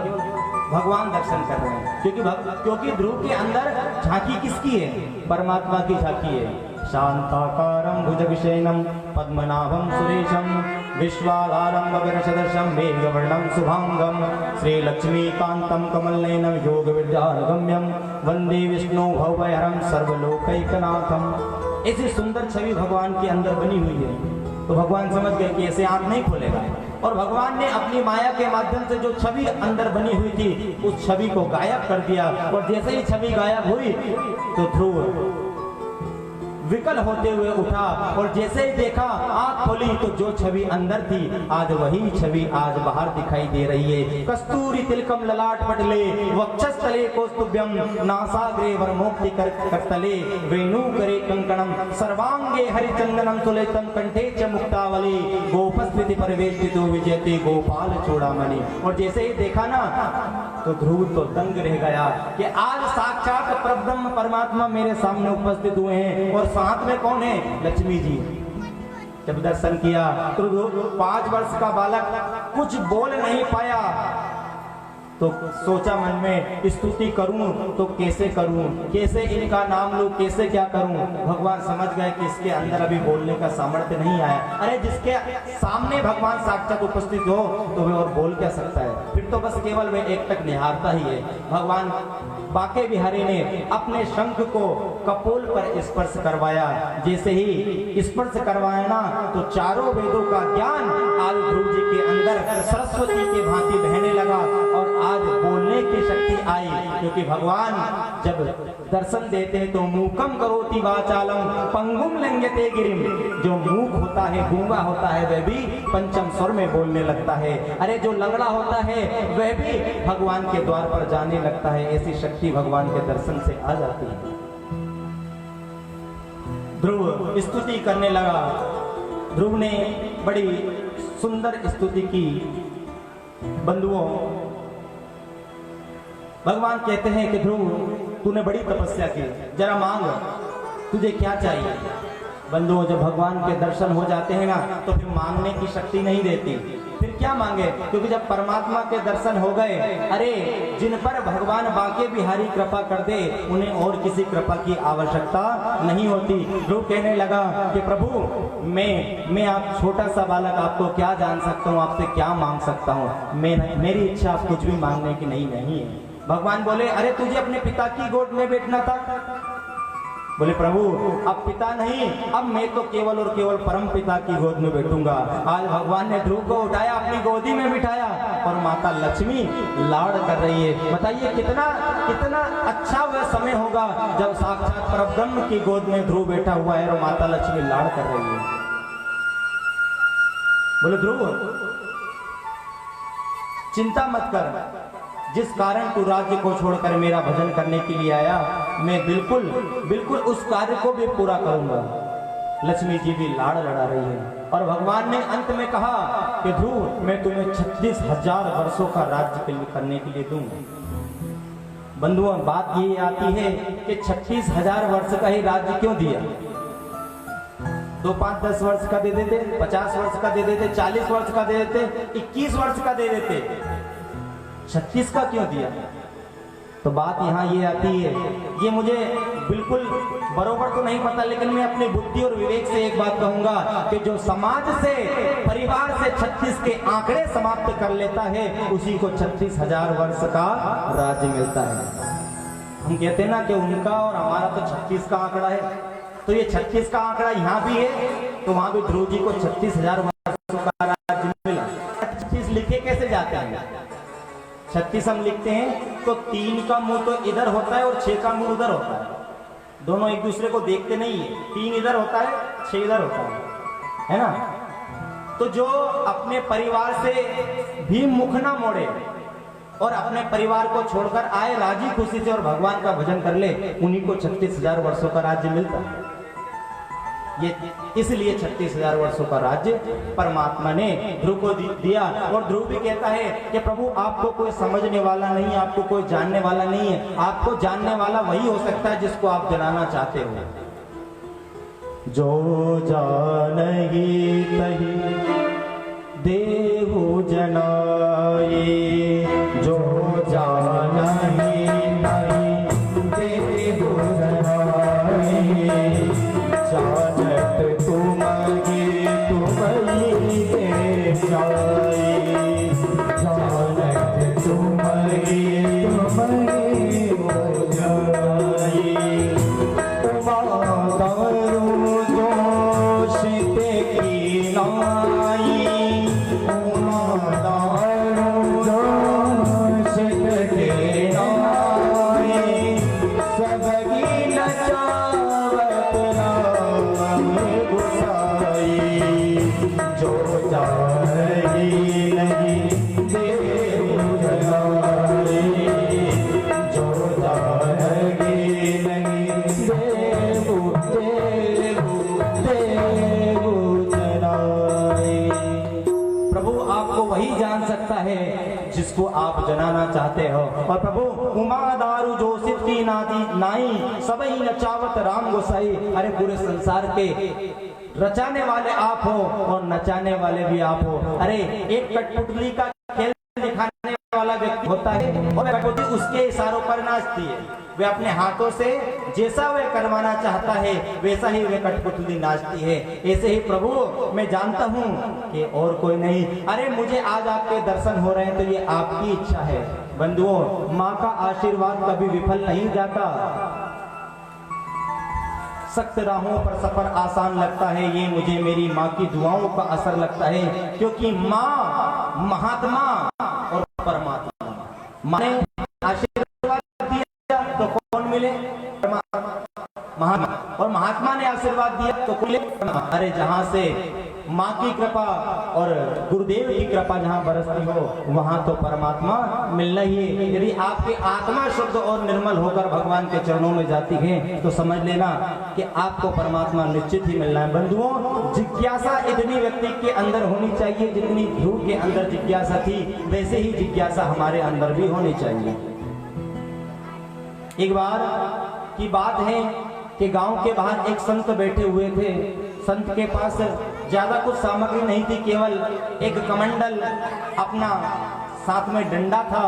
भगवान दर्शन कर रहे हैं, क्योंकि ध्रुव के अंदर झांकी किसकी है? परमात्मा की झांकी है। शांताकारं भुजगशयनं पद्मनाभं सुरेशं विश्वाधारं गगनसदृशं मेघवर्णं शुभांगं श्रीलक्ष्मीकान्तं कमलनयनं योगविद्यागम्यं वंदे विष्णु भवभयहरं सर्वलोकैकनाथं। ऐसी सुंदर छवि भगवान के अंदर बनी हुई है। तो भगवान समझ गए कि ऐसे आंख नहीं खोलेगा, और भगवान ने अपनी माया के माध्यम से जो छवि अंदर बनी हुई थी उस छवि को गायब कर दिया। और जैसे ही छवि गायब हुई तो ध्रुव विकल होते हुए उठा और जैसे ही देखा आंख खोली तो जो छवि अंदर थी आज वही छवि आज बाहर दिखाई दे रही है। कस्तूरी तिलकम ललाट पटले वक्षस्थले कौस्तुभ्यम नासाग्रे वरमोक्ति करतले वेणु करे कंकणम सर्वांगे हरिचंदनम तुलितम कंठे च मुक्तावली गोपस्थिति परिवेष्टितो विजयते गोपाल चूड़ामणि। और जैसे ही देखा ना तो ध्रुव तो दंग रह गया कि आज साक्षात परब्रह्म परमात्मा मेरे सामने उपस्थित हुए हैं और साथ में कौन है? लक्ष्मी जी। जब दर्शन किया तो 5 वर्ष का बालक कुछ बोल नहीं पाया तो सोचा मन में स्तुति करूं तो कैसे करूं, कैसे इनका नाम लूं, कैसे क्या करूं। भगवान समझ गए कि इसके अंदर अभी बोलने का सामर्थ्य नहीं आया। अरे जिसके सामने भगवान साक्षात उपस्थित हो तो वह और बोल क्या सकता है, फिर तो बस केवल वह एक टक निहारता ही है। भगवान बाके बिहारी ने अपने शंख को कपोल पर स्पर्श करवाया। जैसे ही स्पर्श करवाया ना तो चारों वेदों का ज्ञान आज ध्रुव जी के अंदर सरस्वती के भांति बहने लगा और आज बोलने की शक्ति आई। क्योंकि भगवान जब दर्शन देते हैं तो मूकम करोति वाचालम पंगुम लंघयते गिरिम। जो मूक होता है, गूंगा होता है, वह भी पंचम स्वर में बोलने लगता है। अरे जो लंगड़ा होता है वह भी भगवान के द्वार पर जाने लगता है। ऐसी शक्ति भगवान के दर्शन से आ जाती है। ध्रुव स्तुति करने लगा। ध्रुव ने बड़ी सुंदर स्तुति की। बंधुओं, भगवान कहते हैं कि ध्रुव तूने बड़ी तपस्या की, जरा मांग तुझे क्या चाहिए। बंधुओं, जब भगवान के दर्शन हो जाते हैं ना तो फिर मांगने की शक्ति नहीं देती। फिर क्या मांगे, क्योंकि जब परमात्मा के दर्शन हो गए, अरे जिन पर भगवान बाके बिहारी कृपा कर दे उन्हें और किसी कृपा की आवश्यकता नहीं होती। ध्रुव कहने लगा कि प्रभु मैं आप छोटा सा बालक, आपको क्या जान सकता हूँ, आपसे क्या मांग सकता हूँ। मेरी इच्छा आप कुछ भी मांगने की नहीं है। भगवान बोले अरे तुझे अपने पिता की गोद में बैठना था। बोले प्रभु अब पिता नहीं, अब मैं तो केवल और केवल परम पिता की गोद में बैठूंगा। आज भगवान ने ध्रुव को उठाया, अपनी गोदी में बिठाया और माता लक्ष्मी लाड़ कर रही है। बताइए कितना कितना अच्छा वह समय होगा जब साक्षात परब्रह्म की गोद में ध्रुव बैठा हुआ है और माता लक्ष्मी लाड़ कर रही है। बोले ध्रुव चिंता मत कर, जिस कारण तू राज्य को छोड़कर मेरा भजन करने के लिए आया, मैं बिल्कुल उस कार्य को भी पूरा करूंगा। लक्ष्मी जी भी लाड़ लड़ा रही है और भगवान ने अंत में कहा कि ध्रुव मैं तुम्हें 36,000 वर्षों का राज्य करने के लिए दूंगा। बंधुओं, बात ये आती है कि 36,000 वर्ष का ही राज्य क्यों दिया? 2, 5, 10 वर्ष का दे देते, 50 वर्ष का दे देते, 40 वर्ष का दे देते, 21 वर्ष का दे देते, 36 का क्यों दिया? तो बात यहाँ ये आती है, ये मुझे बिल्कुल बरोबर तो नहीं पता, लेकिन मैं अपनी बुद्धि और विवेक से एक बात कहूंगा कि जो समाज से, परिवार से 36 के आंकड़े समाप्त कर लेता है उसी को 36,000 वर्ष का राज्य मिलता है। हम कहते हैं ना कि उनका और हमारा तो 36 का आंकड़ा है, तो ये 36 का आंकड़ा यहाँ भी है तो वहां भी ध्रुव जी को 36,000 वर्षों का राज्य मिला। 36 लिखे कैसे जाते हैं? 36 हम लिखते हैं तो 3 का मुंह तो इधर होता है और 6 का मुंह उधर होता है, दोनों एक दूसरे को देखते नहीं है। 3 इधर होता है, 6 इधर होता है ना। तो जो अपने परिवार से भी मुख ना मोड़े और अपने परिवार को छोड़कर आए राजी खुशी से और भगवान का भजन कर ले, उन्हीं को 36,000 वर्षों का राज्य मिलता है। ये इसलिए 36,000 वर्षों का राज्य परमात्मा ने ध्रुव को दिया। और ध्रुव भी कहता है कि प्रभु आपको कोई समझने वाला नहीं है, आपको कोई जानने वाला नहीं है, आपको जानने वाला वही हो सकता है जिसको आप जनाना चाहते हो। जो जानहि तहि देहु जनाए, जो जानहि तहि देहु जनाए, जानत तुमहि तुमहि के जाए, जानत तुमहि तुमहि हो जाए। उमादारु जोशित की नाई, उमादारु जोशित के नाई, सबगी नचावत जो जाएगी नहीं देव जलाए, जो जाएगी नहीं देव देव देव जलाए। प्रभु आपको वही जान सकता है जिसको आप जनाना चाहते हो। और प्रभु उमा दारू जोशित की नाती नाई सबही नचावत राम गोसाई। अरे पूरे संसार के रचाने वाले आप हो और नचाने वाले भी आप हो। अरे एक कठपुतली का खेल दिखाने वाला व्यक्ति होता है और कठपुतली उसके इशारों पर नाचती है। वे अपने हाथों से जैसा वे करवाना चाहता है वैसा ही वे कठपुतली नाचती है। ऐसे ही प्रभु मैं जानता हूँ कि और कोई नहीं। अरे मुझे आज आपके दर्शन हो रहे हैं तो ये आपकी इच्छा है। बंधुओं, माँ का आशीर्वाद कभी विफल नहीं जाता। सख्त राहों पर सफर आसान लगता है, ये मुझे मेरी माँ की दुआओं का असर लगता है। क्योंकि माँ महात्मा और परमात्मा, माँ ने आशीर्वाद दिया तो कौन मिले? महात्मा। और महात्मा ने आशीर्वाद दिया तो कौन मिले? अरे जहां से माँ की कृपा और गुरुदेव की कृपा जहाँ बरसती हो वहां तो परमात्मा मिलना ही है। यदि आपकी आत्मा शुद्ध और निर्मल होकर भगवान के चरणों में जाती है तो समझ लेना कि आपको परमात्मा निश्चित ही मिलना है। बंधुओं, जिज्ञासा इतनी व्यक्ति के अंदर होनी चाहिए जितनी ध्रुव के अंदर जिज्ञासा थी, वैसे ही जिज्ञासा हमारे अंदर भी होनी चाहिए। एक बार की बात है कि गांव के बाहर एक संत बैठे हुए थे। संत के पास ज्यादा कुछ सामग्री नहीं थी, केवल एक कमंडल, अपना साथ में डंडा था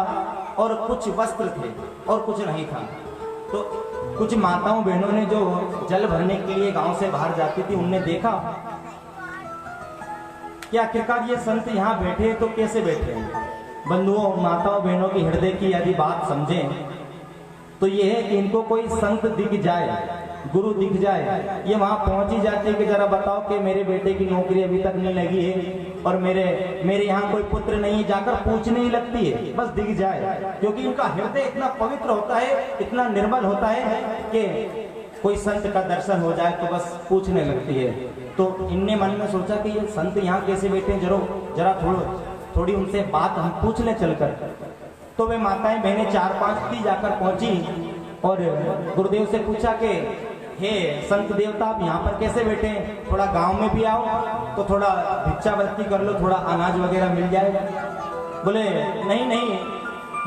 और कुछ वस्त्र थे और कुछ नहीं था। तो कुछ माताओं बहनों ने जो जल भरने के लिए गांव से बाहर जाती थी, उनने देखा कि आखिरकार ये संत यहाँ बैठे तो कैसे बैठे हैं। बंधुओं, माताओं बहनों की हृदय की यदि बात समझें तो ये है कि इनको कोई संत दिख जाए, गुरु दिख जाए, ये वहां पहुंच ही जाती है कि जरा बताओ कि मेरे बेटे की नौकरी अभी तक नहीं लगी है और मेरे यहाँ कोई पुत्र नहीं है, जाकर पूछने ही लगती है, बस दिख जाए। क्योंकि इनका हृदय इतना पवित्र होता है, इतना निर्मल होता है कि कोई संत का दर्शन हो जाए तो बस पूछने लगती है। तो इनने मन में सोचा कि ये संत यहाँ कैसे बैठे हैं, जरा थोड़ी उनसे बात हम पूछ ले चलकर। तो वे माताएं बहनें 4-5 थी, जाकर पहुंची और गुरुदेव से पूछा कि हे संत देवता, आप यहाँ पर कैसे बैठे हैं? थोड़ा गांव में भी आओ तो थोड़ा भिक्षावृत्ति कर लो, थोड़ा अनाज वगैरह मिल जाए। बोले नहीं,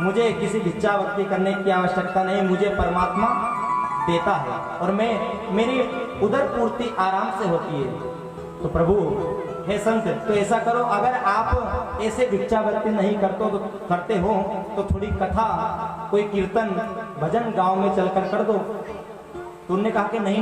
मुझे किसी भिक्षावृत्ति करने की आवश्यकता नहीं, मुझे परमात्मा देता है और मेरी उदर पूर्ति आराम से होती है। तो प्रभु हे संत, तो ऐसा करो, अगर आप ऐसे भिक्षावृत्ति नहीं करते हो तो थोड़ी कथा, कोई कीर्तन भजन गांव में चलकर कर दो। तो उन्होंने कहा कि नहीं,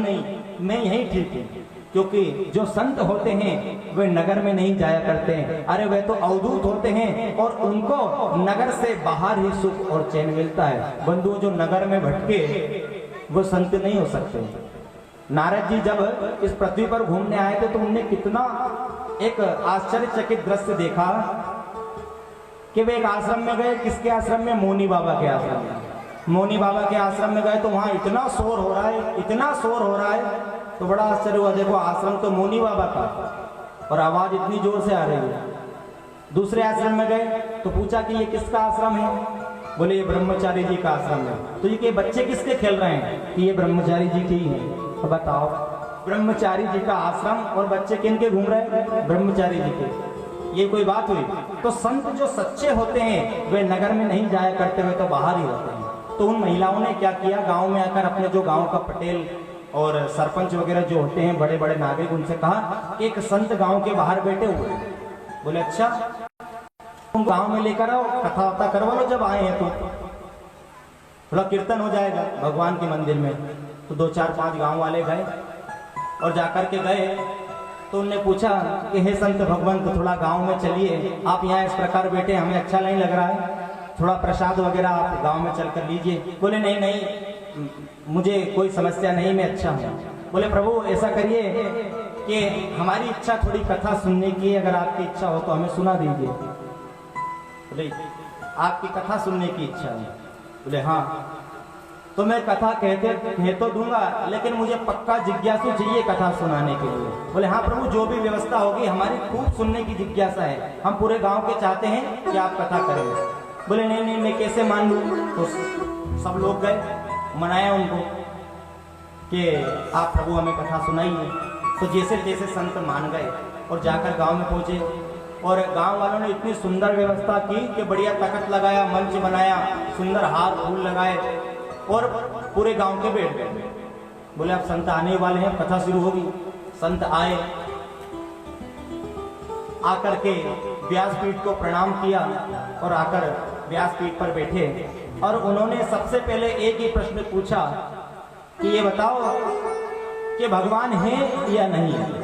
मैं यही ठीक हूँ। क्योंकि जो संत होते हैं वे नगर में नहीं जाया करते हैं। अरे वे तो अवधूत होते हैं और उनको नगर से बाहर ही सुख और चैन मिलता है। बंधुओं, जो नगर में भटके वो संत नहीं हो सकते। नारद जी जब इस पृथ्वी पर घूमने आए थे तो उनने कितना एक आश्चर्यचकित दृश्य देखा कि वे एक आश्रम में गए। किसके आश्रम में? मौनी बाबा के आश्रम में। मौनी बाबा के आश्रम में गए तो वहां इतना शोर हो रहा है, तो बड़ा आश्चर्य हुआ। देखो, आश्रम तो मौनी बाबा का और आवाज इतनी जोर से आ रही है। दूसरे आश्रम में गए तो पूछा कि ये किसका आश्रम है? बोले ये ब्रह्मचारी जी का आश्रम है। तो ये बच्चे किसके खेल रहे हैं? कि ये ब्रह्मचारी जी की है। तो बताओ, ब्रह्मचारी जी का आश्रम और बच्चे किनके घूम रहे हैं? ब्रह्मचारी जी के। ये कोई बात हुई? तो संत जो सच्चे होते हैं वे नगर में नहीं जाया करते, हुए तो बाहर ही होते हैं। तो उन महिलाओं ने क्या किया, गांव में आकर अपने जो गांव का पटेल और सरपंच वगैरह जो होते हैं, बड़े बड़े नागरिक, उनसे कहा एक संत गांव के बाहर बैठे हुए। बोले अच्छा, तुम गांव में लेकर आओ, कथा वथा करवा लो, जब आए हैं तो थोड़ा कीर्तन हो जाएगा भगवान के मंदिर में। तो 2-4-5 गांव वाले गए और जाकर के गए तो उनने पूछा कि हे संत भगवंत, थोड़ा गांव में चलिए, आप यहाँ इस प्रकार बैठे हमें अच्छा नहीं लग रहा है, थोड़ा प्रसाद वगैरह आप गांव में चलकर लीजिए। बोले नहीं, मुझे कोई समस्या नहीं, मैं अच्छा हूँ। बोले प्रभु ऐसा करिए कि हमारी इच्छा थोड़ी कथा सुनने की है, अगर आपकी इच्छा हो तो हमें सुना दीजिए। बोले आपकी कथा सुनने की इच्छा है? बोले हाँ। तो मैं कथा कह तो दूंगा, लेकिन मुझे पक्का जिज्ञासु चाहिए कथा सुनाने के लिए। बोले हाँ प्रभु, जो भी व्यवस्था होगी, हमारी खूब सुनने की जिज्ञासा है, हम पूरे गांव के चाहते हैं कि आप कथा करें। बोले नहीं नहीं, मैं कैसे मान लूँ? तो सब लोग गए, मनाया उनको कि आप प्रभु हमें कथा सुनाइए। तो जैसे जैसे संत मान गए और जाकर गांव में पहुंचे, और गांव वालों ने इतनी सुंदर व्यवस्था की कि बढ़िया तखत लगाया, मंच बनाया, सुंदर हार फूल लगाए और पूरे गांव के बैठ गए। बोले अब संत आने वाले हैं, कथा शुरू होगी। संत आए, आकर के व्यासपीठ को प्रणाम किया और आकर व्यासपीठ पर बैठे, और उन्होंने सबसे पहले एक ही प्रश्न पूछा कि ये बताओ कि भगवान है या नहीं है।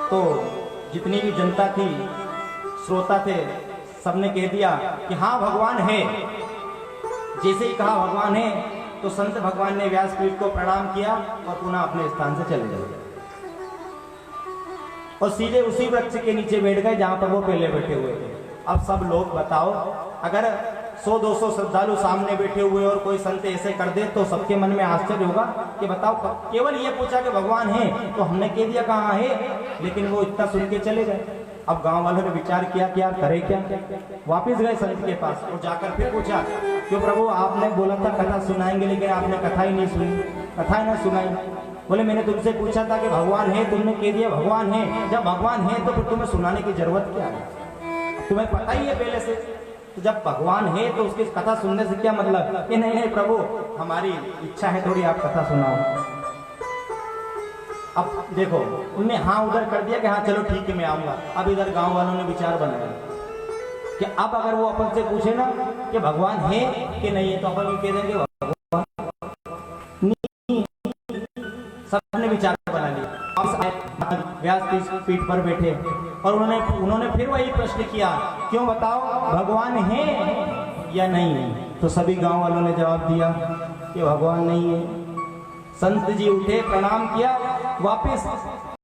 तो जितनी भी जनता थी, श्रोता थे, सबने कह दिया कि हाँ भगवान है। जैसे ही कहा भगवान है, तो संत भगवान ने व्यासपीठ को प्रणाम किया और पुनः अपने स्थान से चले गए और सीधे उसी वृक्ष के नीचे बैठ गए जहां पर वो पहले बैठे हुए थे। अब सब लोग बताओ, अगर 100-200 श्रद्धालु सामने बैठे हुए और कोई संत ऐसे कर दे तो सबके मन में आश्चर्य होगा कि बताओ, केवल ये पूछा कि भगवान है, तो हमने कह दिया कहाँ है, लेकिन वो इतना सुन के चले गए। अब गांव वालों ने विचार किया कि यार करे क्या। वापिस गए संत के पास और जाकर फिर पूछा, क्यों प्रभु आपने बोला था कथा सुनाएंगे, लेकिन आपने कथा ही नहीं सुनी, कथा ही ना सुनाई। बोले मैंने तुमसे पूछा था कि भगवान है, तुमने कह दिया भगवान है। जब भगवान है तो फिर तुम्हें सुनाने की जरूरत क्या है, तुम्हें पता ही है पहले से। तो जब भगवान है तो उसकी कथा सुनने से क्या मतलब? कि नहीं नहीं प्रभु, हमारी इच्छा है थोड़ी, आप कथा सुनाओ। अब देखो, उनने हाँ उधर कर दिया कि हाँ चलो ठीक है मैं आऊंगा। अब इधर गांव वालों ने विचार बनाया कि अब अगर वो अपन से पूछे ना कि भगवान है कि नहीं है, तो अपन कह देंगे भगवान नहीं। सबने विचार बना लिया। व्यास पीठ पर बैठे और उन्होंने फिर वही प्रश्न किया, क्यों बताओ भगवान है या नहीं है? तो सभी गांव वालों ने जवाब दिया कि भगवान नहीं है। संत जी उठे, प्रणाम किया, वापस